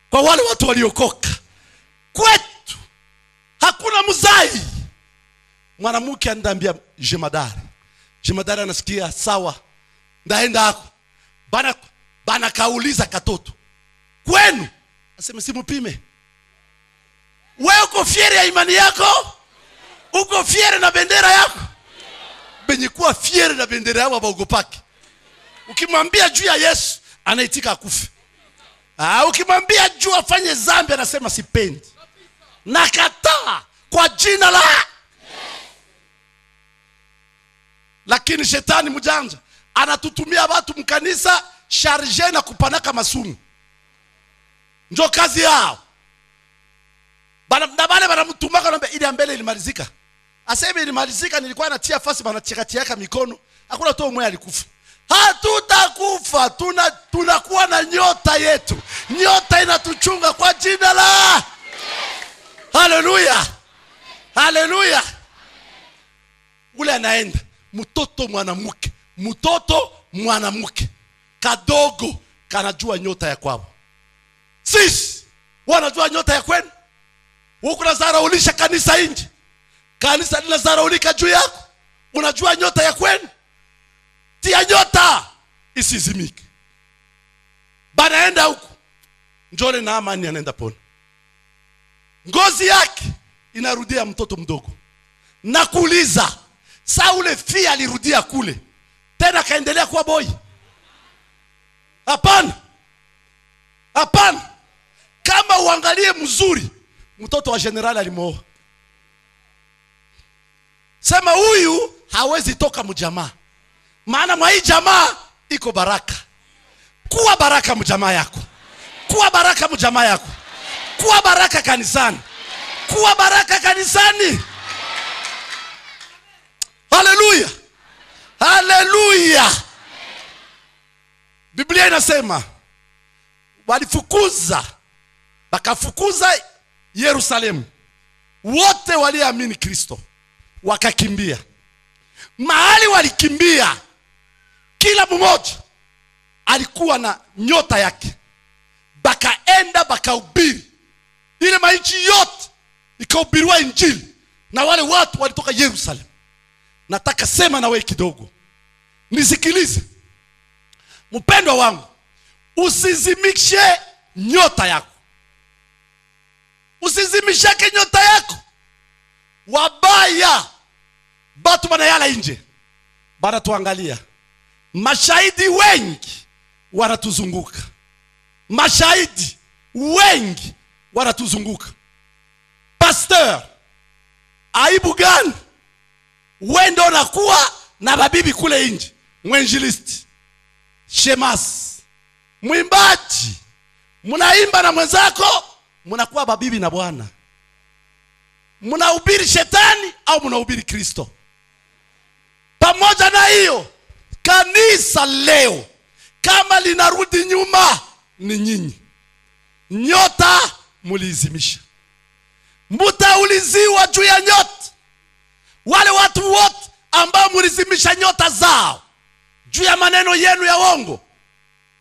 Speaker 2: kwa wale watu waliokoka. Kwetu hakuna mzai. Mwanamke anambia jemadari anasikia sawa, ndaenda hako. Bana kauliza katoto, kwenu? Aseme simupime. Wewe uko fiere ya imani yako? Uko fiere na bendera yako? Benye kuwa fiere na bendera yako baogopaki. Ukimwambia juu ya Yesu anaitika akufe. Ukimwambia juu afanye zambi anasema sipendi. Nakataa kwa jina la Yesu. Lakini shetani mjanja anatutumia watu mkanisa charge na kupanaka masumu. Ndio kazi yao. Bana mtumaka anambia ile mbele ilimalizika. Aseme ilimalizika, nilikuwa natia fasi bana chekatiaka mikono. Hakuna tu mmoja alikufa. Hatutakufa, tunakuwa na nyota yetu. Nyota inatuchunga kwa jina la Yesu. Haleluya. Haleluya. Ule anaenda mtoto mwanamke kadogo kanajua nyota ya kwao. Sisi wanajua nyota ya kwenu. Huko nazaraulisha kanisa nje, kanisa linazaraulika juu yako. Unajua nyota ya kwenu? Tia nyota isizimike. Banaenda huko, njole na amani anaenda pona. Ngozi yake inarudia mtoto mdogo. Na kuuliza, Saule fia alirudia kule, tena kaendelea kuwa boy? Hapana. Hapana. Kama uangalie mzuri, mtoto wa generali alimooa. Sema huyu hawezi toka mjamaa. Maana mwa hii jamaa iko baraka. Kuwa baraka mjamaa yako. Kuwa baraka mjamaa yako. Kuwa baraka kanisani. Kuwa baraka kanisani. Haleluya. Haleluya. Biblia inasema bakafukuza Yerusalemu. Wote waliamini Kristo wakakimbia. Mahali walikimbia, kila mmoja alikuwa na nyota yake. Bakaenda bakahubiri. Ile mainchi yote ikahubiriwa injili na wale watu walitoka Yerusalemu. Nataka sema na wewe kidogo, nisikilize mpendwa wangu, usizimishe nyota yako. Usizimishake nyota yako. Wabaya batu banayala nje bana tuangalia. Mashahidi wengi wanatuzunguka. Mashahidi wengi wanatuzunguka. Pastor, aibu gani wewe ndio unakuwa na babibi kule nje? Mwenjilisti, shemasi, mwimbaji, mnaimba na mwenzako, mnakuwa babibi na bwana. Mnahubiri shetani au mnahubiri Kristo? Pamoja na hiyo, kanisa leo kama linarudi nyuma ni nyinyi. Nyota mulizimisha. Mutauliziwa juu ya nyota. Wale watu wote ambao mulizimisha nyota zao juu ya maneno yenu ya uongo,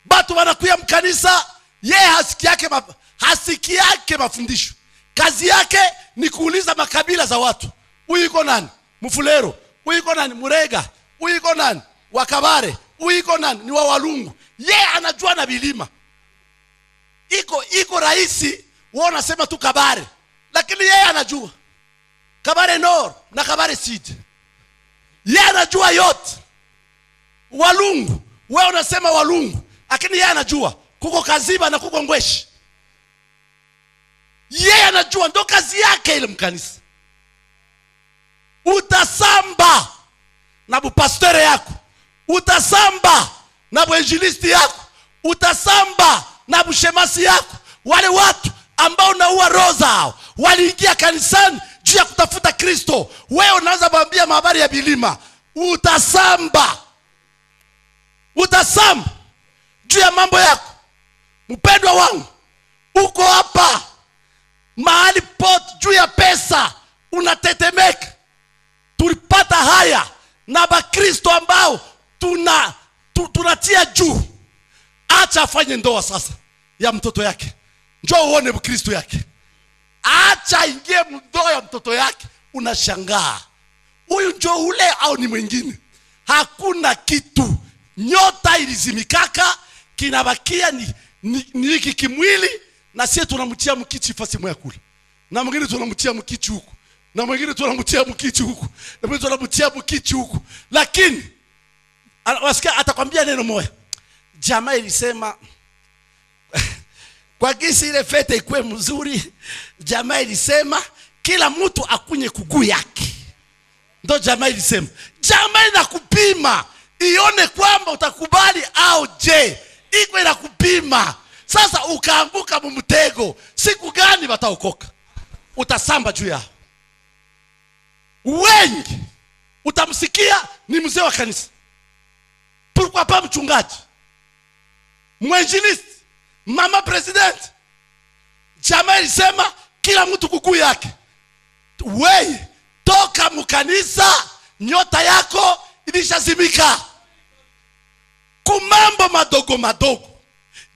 Speaker 2: batu wanakuya mkanisa, yeye hasiki yake mafundisho. Kazi yake ni kuuliza makabila za watu. Huyu iko nani? Mfulero. Huyu iko nani? Murega. Huyu iko nani? Wakabare. Huyu iko nani? Ni wa Walungu. Yeye anajua na bilima. Iko rahisi wao nasema tu Kabare, lakini yeye anajua Kabare Nord na Kabare Sud. Yeye anajua yote. Walungu, wewe unasema Walungu, lakini yeye anajua kuko Kaziba na kuko Ngweshi. Yeye anajua, ndo kazi yake ile mkanisa. Utasamba na bupastere yako, utasamba na buinjilisti yako, utasamba na bushemasi yako. Wale watu ambao naua roho zao waliingia kanisani juu ya kutafuta Kristo. Wewe unaanza kuambia habari ya bilima. Utasamba juu ya mambo yako. Mpendwa wangu, uko hapa mahali pot juu ya pesa unatetemeka. Tulipata haya na bakristo ambao tunatia juu. Acha afanye ndoa sasa ya mtoto yake, njoo uone Kristo yake. Acha ingie ndoa ya mtoto yake, unashangaa huyu njoo ule au ni mwingine. Hakuna kitu. Nyota ilizimikaka, kinabakia ni hiki kimwili, na sisi tunamtia mkichi fasi moja kule, na mwingine tunamtia mkichi huko, na mwingine tunamtia mkichi huko, na mwingine tunamtia mkichi huko. Lakini wasikia atakwambia neno moja. Jamaa ilisema kwa kisi ile fete ikue mzuri, jamaa ilisema kila mtu akunye kuguu yake. Ndo jamaa ilisema. Jamaa inakupima ione kwamba utakubali au je. Iko inakupima. Sasa ukaanguka mumtego, siku gani wataokoka? Utasamba juu yao. Wengi utamsikia ni mzee wa kanisa, pourquoi pas mchungaji, mwinjilisti, mama president. Jamaa ilisema kila mtu kukuu yake. Wewe toka mkanisa, nyota yako ilishazimika. Kumambo madogo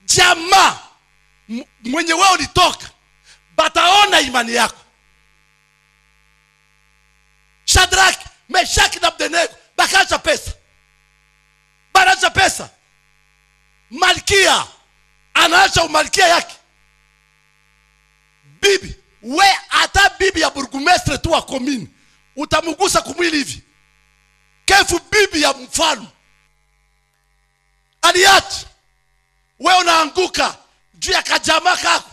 Speaker 2: jamaa mwenye wewe ulitoka, bataona imani yako. Shadrach, Meshaki na Abednego bakacha pesa. Malkia anaacha umalkia yake. Bibi, we hata bibi ya burgomestre tu wa commune utamugusa kumwili hivi. Kefu bibi ya mfalme aliacha. Wewe unaanguka juu ya kajamaa kako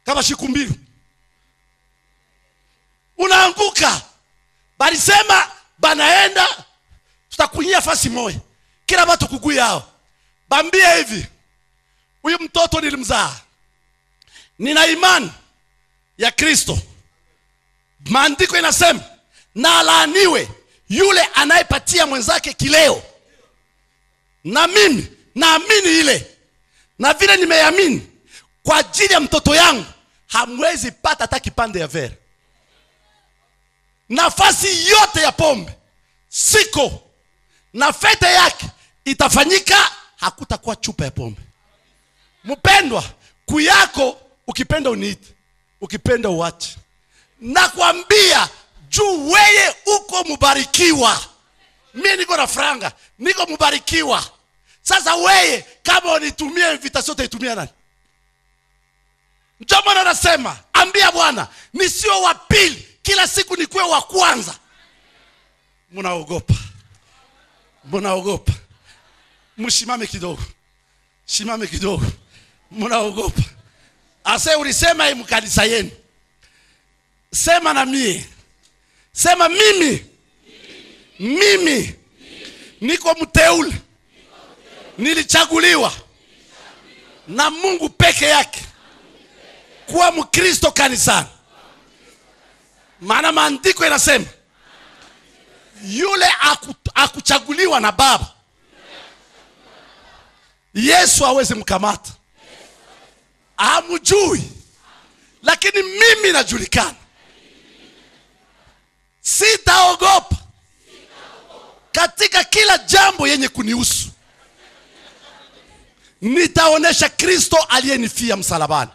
Speaker 2: kama siku mbili. Unaanguka. Bali sema banaenda tutakunyia fasi moja, kila watu kuguu yao. Bambia hivi, huyu mtoto nilimzaa, nina imani ya Kristo. Maandiko inasema na alaaniwe yule anayepatia mwenzake kileo. Na mimi naamini ile, na vile nimeamini kwa ajili ya mtoto yangu, hamwezi pata hata kipande ya vera. Nafasi yote ya pombe siko, na fete yake itafanyika, hakutakuwa chupa ya pombe. Mpendwa, kuyako ukipenda uniite, ukipenda uache. Nakwambia juu wewe uko mubarikiwa. Mimi niko na franga, niko mubarikiwa. Sasa wewe kama unitumie invitation utaitumia nani? Ndio maana nasema ambia Bwana nisio wa pili, kila siku nikuwe wa kwanza. Mnaogopa. Mshimame kidogo. Mnaogopa. Ase ulisema hii mkanisa yenu. Sema na mie. Sema mimi niko mteule. Nilichaguliwa na Mungu peke yake kuwa Mkristo kanisani. Maana maandiko yanasema yule akuchaguliwa na baba Yesu hawezi mkamata. Hamjui. Lakini mimi najulikana. Sitaogopa katika kila jambo yenye kunihusu. Nitaonesha Kristo aliyenifia msalabani.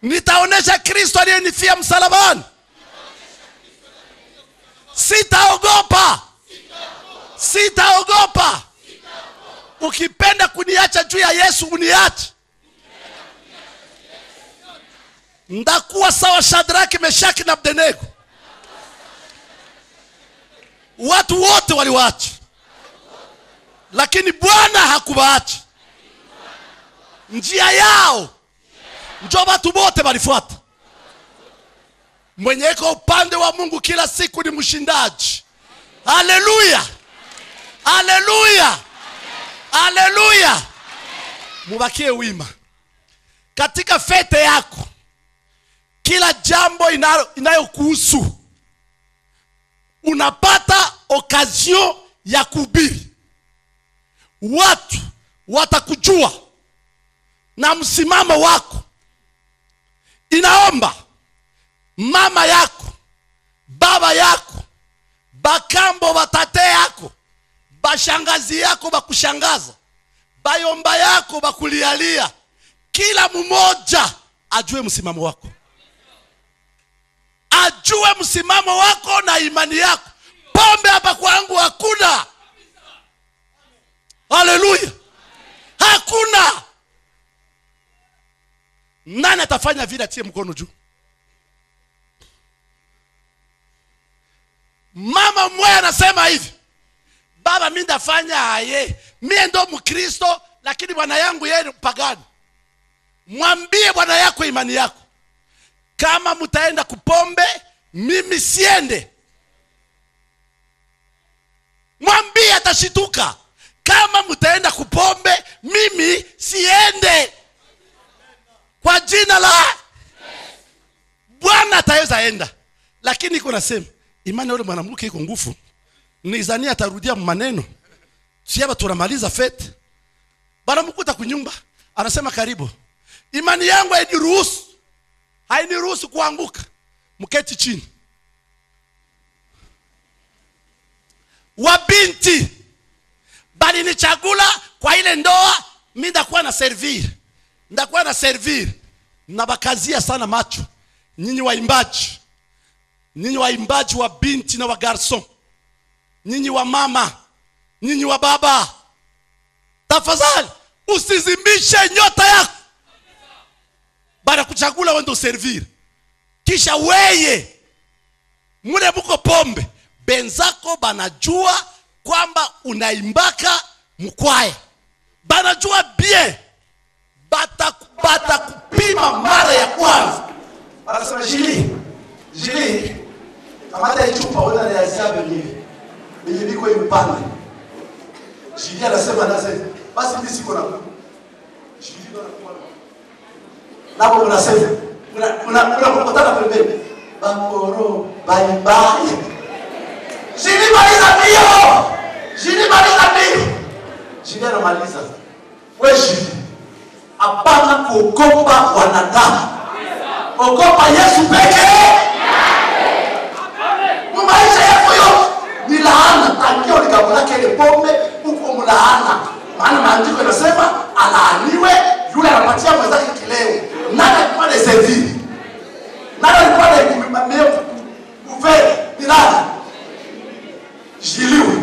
Speaker 2: Nitaonesha Kristo aliyenifia msalabani. Sitaogopa. Sitaogopa. Ukipenda kuniacha juu ya Yesu uniache. Ndakuwa sawa Shadraki, Meshaki na Abednego. Watu wote waliwaacha, lakini Bwana hakuwaacha. Njia yao ndio watu wote walifuata. Mwenye iko upande wa Mungu kila siku ni mshindaji. Haleluya. Haleluya. Haleluya. Mubakie wima katika fete yako. Kila jambo inayokuhusu unapata occasion ya kuhubiri. Watu watakujua na msimamo wako. Inaomba mama yako, baba yako, bakambo batate yako, bashangazi yako bakushangaza, bayomba yako bakulialia, kila mmoja ajue msimamo wako. Ajue msimamo wako na imani yako. Pombe hapa kwangu hakuna. Haleluya. Hakuna. Nani atafanya vile? Atie mkono juu. Mama mmoja anasema hivi, baba mimi ndafanya haye, mimi ndo Mkristo lakini bwana yangu yeye ni mpagani. Mwambie bwana yako imani yako. Kama mtaenda kupombe, mimi siende. Mwambie, atashituka. Kama mtaenda kupombe, mimi siende. Kwa jina la Bwana ataweza enda. Lakini iko nasema, imani yule mwanamke iko nguvu. Nizania atarudia maneno. Siaba tunamaliza fete. Bana mkuta kunyumba, anasema karibu. Imani yangu hainiruhusu. Hainiruhusu kuanguka. Mketi chini. Wabinti bali ni chakula kwa ile ndoa, mimi ndakuwa na servir. Ndakuwa na servir. Na bakazia sana macho. Nyinyi waimbaji. Nyinyi waimbaji wa binti na wa garson. Nyinyi wa mama. Nyinyi wa baba. Tafadhali usizimishe nyota yako. Bana kuchagula wendo servir. Kisha weye mune muko pombe, benzako banajua kwamba unaimbaka mkwaya. Banajua bien. Bata kupima mara ya kwanza. Anasema Jili kamata ichupa wala na yaziabe mimi. Mimi biko impande. Jili anasema basi mimi siko na. Jili ndo anakuwa. Napo unasema unakutana pembeni. Bakoro bye bye. Jili maliza mbio. Jili maliza mbio. Jili anamaliza. Wewe hapana kuogopa wanadamu. Ogopa Yesu pekee. Maisha yako yote ni laana. Tangia ulikamulake ile pombe uko mlaana. Maana maandiko yanasema alaaniwe yule anapatia mwenzake kileo. Nani alikuwa na servir? Nani alikuwa na kumimamia kufeli? Ni nani? Jiliwe.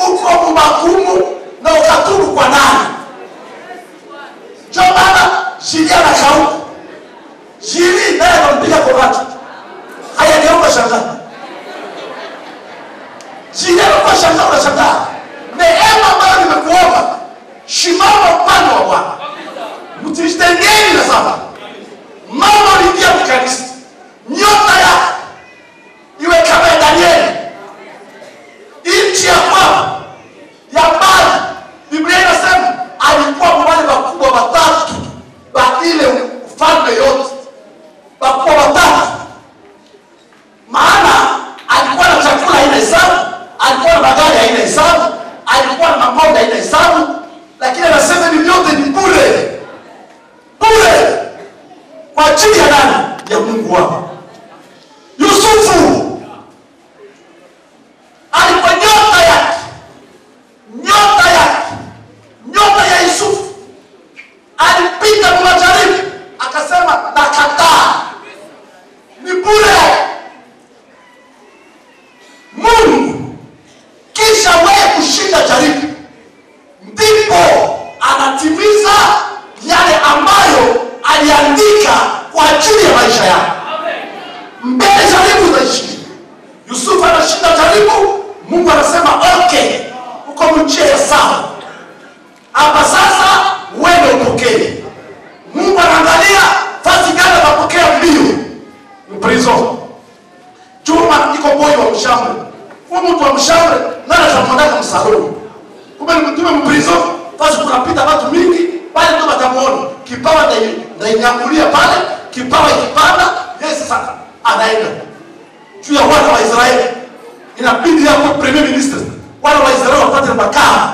Speaker 2: Uko mbakumu na ukatubu kwa nani? Chomana Jilia na kauka. Jili naye anampiga kwa watu. Haya geuka shangaa. Jili anakuwa shangaa na shangaa. Neema ambayo nimekuomba, shimama upande wa Bwana. Mtijitengeni na saba. mboga ina hesabu, lakini anasema hivi vyote ni bure. Bure. Kwa ajili ya nani? Ya Mungu wako. Yusufu alikuwa nyota yake. Nyota ya Yusufu. Alipita kwa majaribu, akasema nakataa. Ni bure. Mungu kisha wewe kushinda jaribu, ndipo anatimiza yale ambayo aliandika kwa ajili ya maisha yako. Mbele jaribu zaishinda. Yusufu anashinda jaribu, Mungu anasema okay, uko mchea sawa. Hapa sasa wewe upokee. Mungu anaangalia fasi gani anapokea mbio. Mprizo. Juma iko moyo wa mshambre. Kwa mtu wa mshambre nani atamwandaka msaloni. Kumbe mtume mprizo, fasi kunapita watu mingi, pale ndo watamuona. Kipawa na inyangulia pale, kipawa ikipanda, Yesu sasa anaenda. Juu ya wana wa Israeli. Inabidi hapo premier minister. Wana wa Israeli wapate makao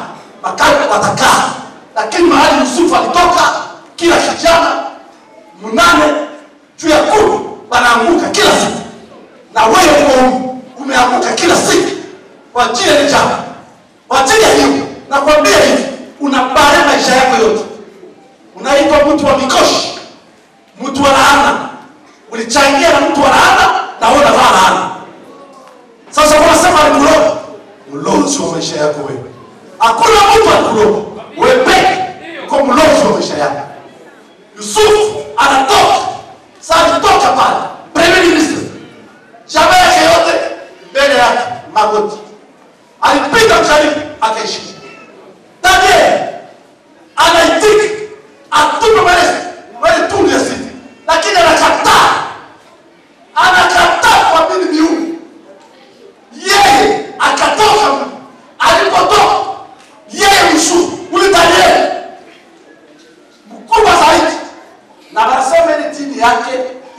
Speaker 2: watakaa. Lakini mahali Yusufu alitoka, kila kijana 8 juu ya 10 wanaanguka kila siku. Na wewe umeanguka kila siku kwa ajili ya jambo. Kwa ajili ya hiyo nakwambia hivi, unabare maisha yako yote. Unaitwa mtu wa mikoshi, mtu wa laana. Ulichangia na mtu wa laana na wewe unavaa laana. Sasa unasema ni mlozi wa maisha yako wewe. Hakuna mtu anakuloga. Wewe peke uko mlozi wa maisha yako. Yusufu anatoka. Sasa alitoka pale. Premier minister. Chama yake yote mbele yake magoti. Alipita msharifu akaishi. Daniel anaitiki atupe wale tundu ya siti. Lakini anakataa. Anakataa kwa bini miungu. Yeye akatoka. Alipotoka yeye Yusufu ule Daniel mkubwa zaidi, na wanasema ile dini yake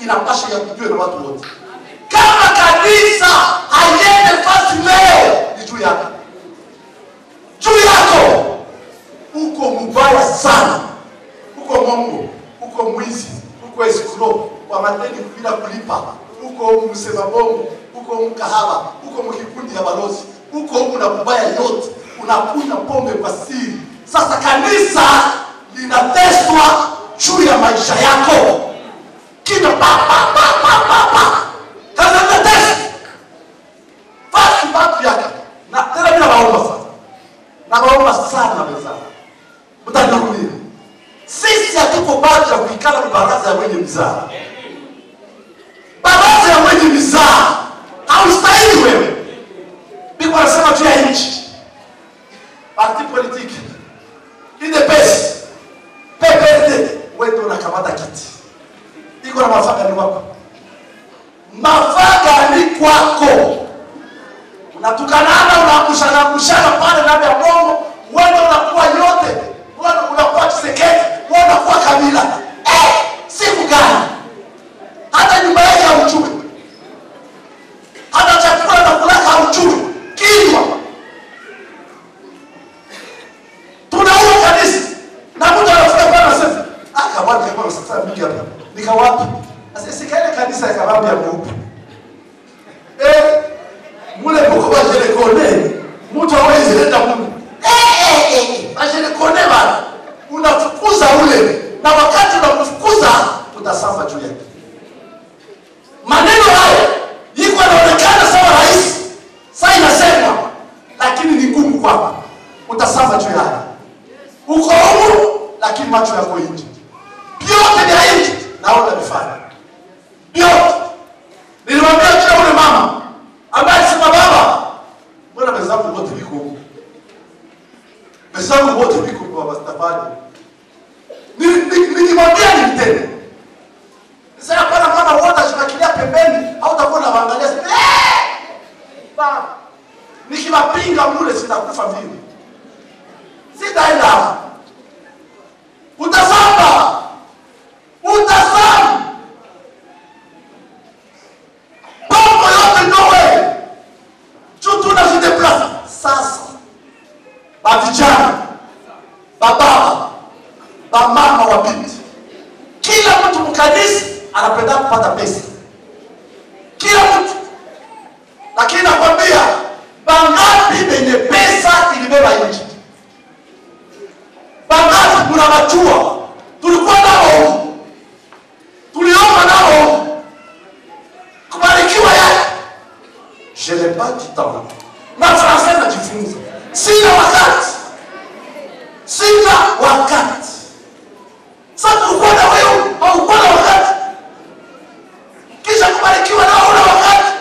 Speaker 2: inapasha ya kujua na watu wote. Kama kanisa haiende fasi leo ni juu yako. Juu yako uko mbaya sana. Uko Mungu, uko mwizi, uko escrow, kwa madeni bila kulipa, uko msema bongo, uko mkahaba, uko mkikundi ya balozi, uko una mbaya yote, unakunywa pombe kwa siri. Sasa kanisa linateswa juu ya maisha yako. Kina pa. Kaza nateswa. Basi batu yake. Na tena bila waomba sasa. Na waomba sana wenzangu. Mtanirudia. Sisi hatuko bado ya kuikala baraza ya wenye mizaa. Baraza ya wenye mizaa haustahili wewe. Biko anasema juu ya nchi. Parti politique. Idepesi. PPRD. Wewe unakamata kiti. Iko na mafaka ni wako. Mafaka ni kwako. Unatukanana, unakushana pale ndani ya bongo, wewe unakuwa yote. Wewe unakuwa Tshisekedi, wewe unakuwa Kabila. Siku gani? Hata nyumba yake hauchumi. Hata chakula na kulaka hauchumi. Kinywa. Tunaua kanisa. Na mtu anafika pale anasema, akawapi kama sasa mingi hapa. Nikawapi? Sasa sikaile kanisa ya kababu ya Mungu. Mule mko bajele kone. Mtu hawezi leta Mungu. Bajele kone bana. Unafukuza ule. Na wakati unakufukuza utasamba juu yake. Maneno haya yiko yanaonekana sawa rahisi. Sasa inasema lakini ni ngumu kwako. Utasamba juu yake. Uko huko lakini macho yako nje. Yote ni nje naona mifano. Yote. Nilimwambia kila ule mama ambaye alisema baba, mbona wenzangu wote biko huko? Wenzangu wote biko kwa mastafari. Nilimwambia nimtende. Sasa hapana mama wote ashikilia pembeni au utakuwa unaangalia. Baba. Nikiwapinga mule sitakufa mimi. Sitaenda hapo. Utasamba. Pombo yote ndowe. Chutu na zideplaza. Sasa. Batija. vijana, baba, mama wa binti. Kila mtu mkanisa anapenda kupata pesa. Kila mtu. Lakini nakwambia bangapi benye pesa ilibeba nchi? Bangapi mnawajua? Tulikuwa nao. Tuliomba nao. Kubarikiwa yake. Je n'ai pas du temps. Na Français najifunza. Sina wakati. Sina wakati. Sasa tulikuwa na wewe au kwa wakati. Kisha kubarikiwa nao una wakati.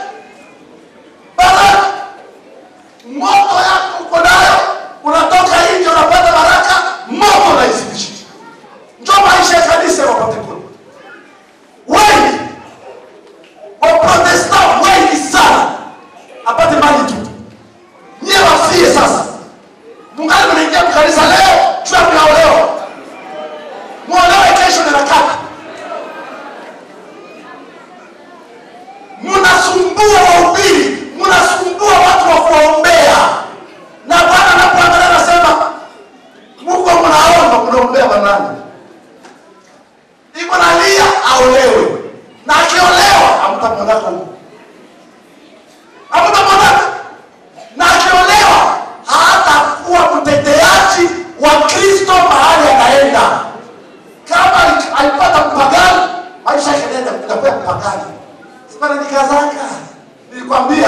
Speaker 2: Baraka. Moto yako uko nayo. Unatoka nje unapata baraka. Moto na isibishi. Njoo maisha ya kanisa wapate kula. Wengi. Wa Protestant wengi sana. Apate mali tu. Nyie wafie sasa. Mungali mnaingia kanisa leo, chua mnaolewa. Muolewe kesho na kaka. Mnasumbua wahubiri, mnasumbua watu wa kuombea. Na Bwana anapoangalia anasema, Mungu mnaomba mnaombea banani. Iko nalia aolewe. Na akiolewa hamtamwona huko. Hamtamwona. Na akiolewa hatakuwa mteteaji wa Kristo mahali anaenda. Kama alipata mpagani, maisha yake yanakuwa mpagani. Sasa nikazaka. Nilikwambia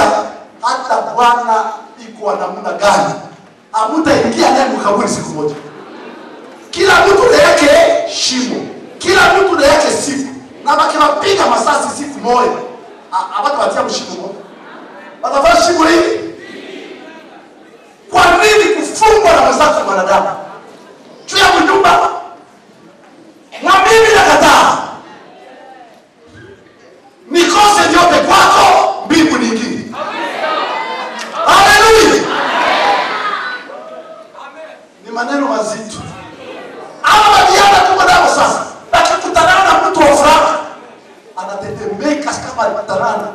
Speaker 2: hata Bwana iko namna gani? Hamtaingia naye mkaburi siku moja. Kila mtu na yake shimo. Kila mtu na yake siku. Na bakiwapiga masasi siku moja. Abata watia mshimo moja. Watafanya shimo hili. Kwa nini kufungwa na mwenzako mwanadamu? Juu ya nyumba. Na mimi nakataa. Nikose vyote kwako, mbingu nyingine. Haleluya. Ni maneno mazito. Ama diana tuko nao sasa. Lakini kutana na mtu wa furaha anatetemeka kama alikutana.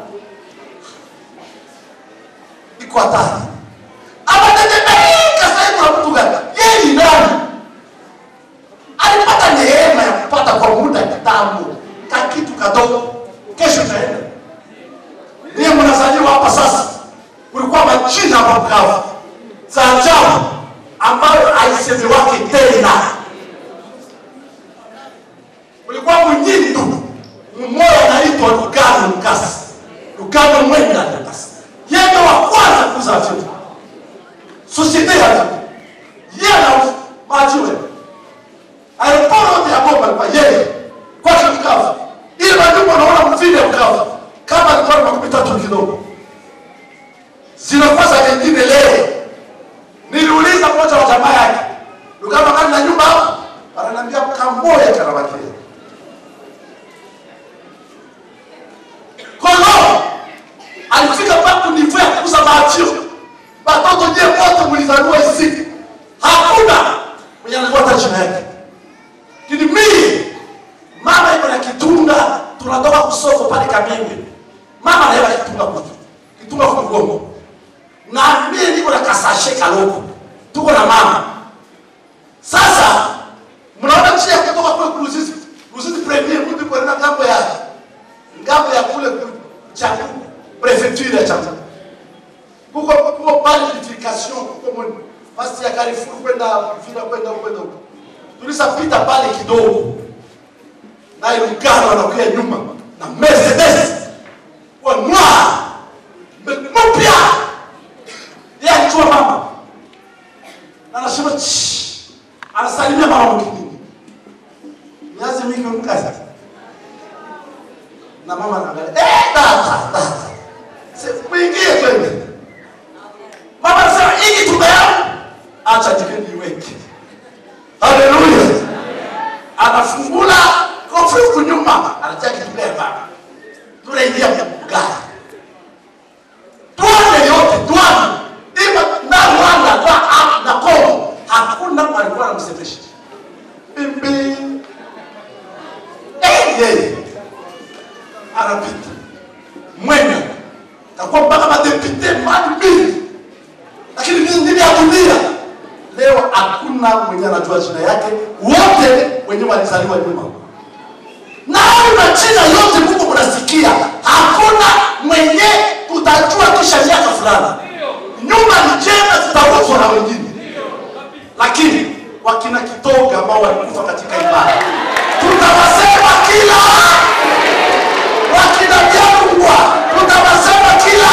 Speaker 2: Iko hatari. Anatetemeka sasa kwa mtu gani? Yeye ni nani? Alipata neema ya kupata kwa muda kitambo. Kakitu kadogo. Kesho taenda. Niye mnazaliwa hapa sasa. Kulikuwa majina hapa Bukavu. Za ajabu ambayo haisemi wake tena. Kulikuwa mnyini tu. Mmoja anaitwa Lugano Mkasi. Lugano Mwenda Mkasi. Yeye wa kwanza kuza vyote. Societe ya yeye na majiwe. Aeroport ya bomba kwa yeye. Kwa Bukavu. Ile majumba unaona mvile Bukavu. Kama alikuwa makupita tu kidogo. Zinakuwa za wengine leo. Niliuliza mmoja wa jamaa yake. Lugano kani na nyumba hapo? Ananiambia kamoja karabakia. Kono alifika mpaka nifu ya kuuza maachio. Batoto je wote mlizaliwa hizi. Hakuna mwenye anakuwa tajina yake. Kini mimi mama yuko na kitunga, tunatoka kusoko pale Kamenge. Mama anaiba kitunga kwetu. Kitunga kwa mgongo. Na mimi niko na kasashe kaloko. Tuko na mama. Sasa mnaona njia kutoka kwa Ruzizi. Ruzizi premier mtu kwa na ngambo ya kule Changu, prefecture ya Changu. Kuko planification, kuko basi ya Carrefour kwenda. Tulisapita pale kidogo. Na Lugano anakuja nyuma na Mercedes kwa noir. Mpya. Yeye alichua mama. Anasema anasalimia mama mwingine. Niaze mimi mkazi. Na mama anaangalia, tata. Mwingie kwende. Mama anasema hiki tumeona. Acha jikeni iweke. Haleluya. Anafungula kofi kunyuma, anataka kitubea baba. Tunaingia kwa gari. Tuone yote, tuone. Ima na Rwanda kwa na Kongo. Hakuna alikuwa anamsemesha. Bimbi. Anapita. Mwenda. Takuwa mpaka madepite mali mbili. Lakini nini ya dunia? Leo hakuna mwenye anajua jina yake, wote wenye walizaliwa nyuma. Na una jina yote Mungu mnasikia, hakuna mwenye tutajua kisha miaka fulani. Nyuma ni jema zitauzwa na wengine. Lakini wakina Kitoga ambao walikufa katika imani, tutawasema kila wakina Biarungwa, tutawasema kila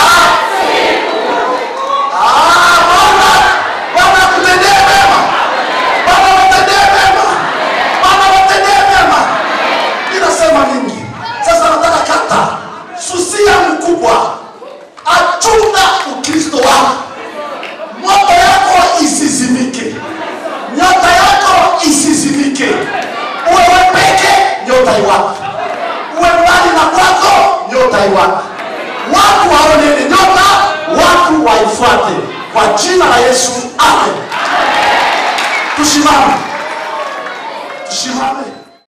Speaker 2: Bwana kutendea mema, Bwana watendea mema, Bwana watendea mema. Ninasema mingi. Sasa nataka kata susia mkubwa, achunga Ukristo wako, moto yako isizimike, nyota yako isizimike. Uwe peke, nyota iwake. Uwe mbali na kwako, nyota iwake. Watu waone nyota, watu waifuate. Kwa jina la Yesu, amen. Tusimame. Tusimame.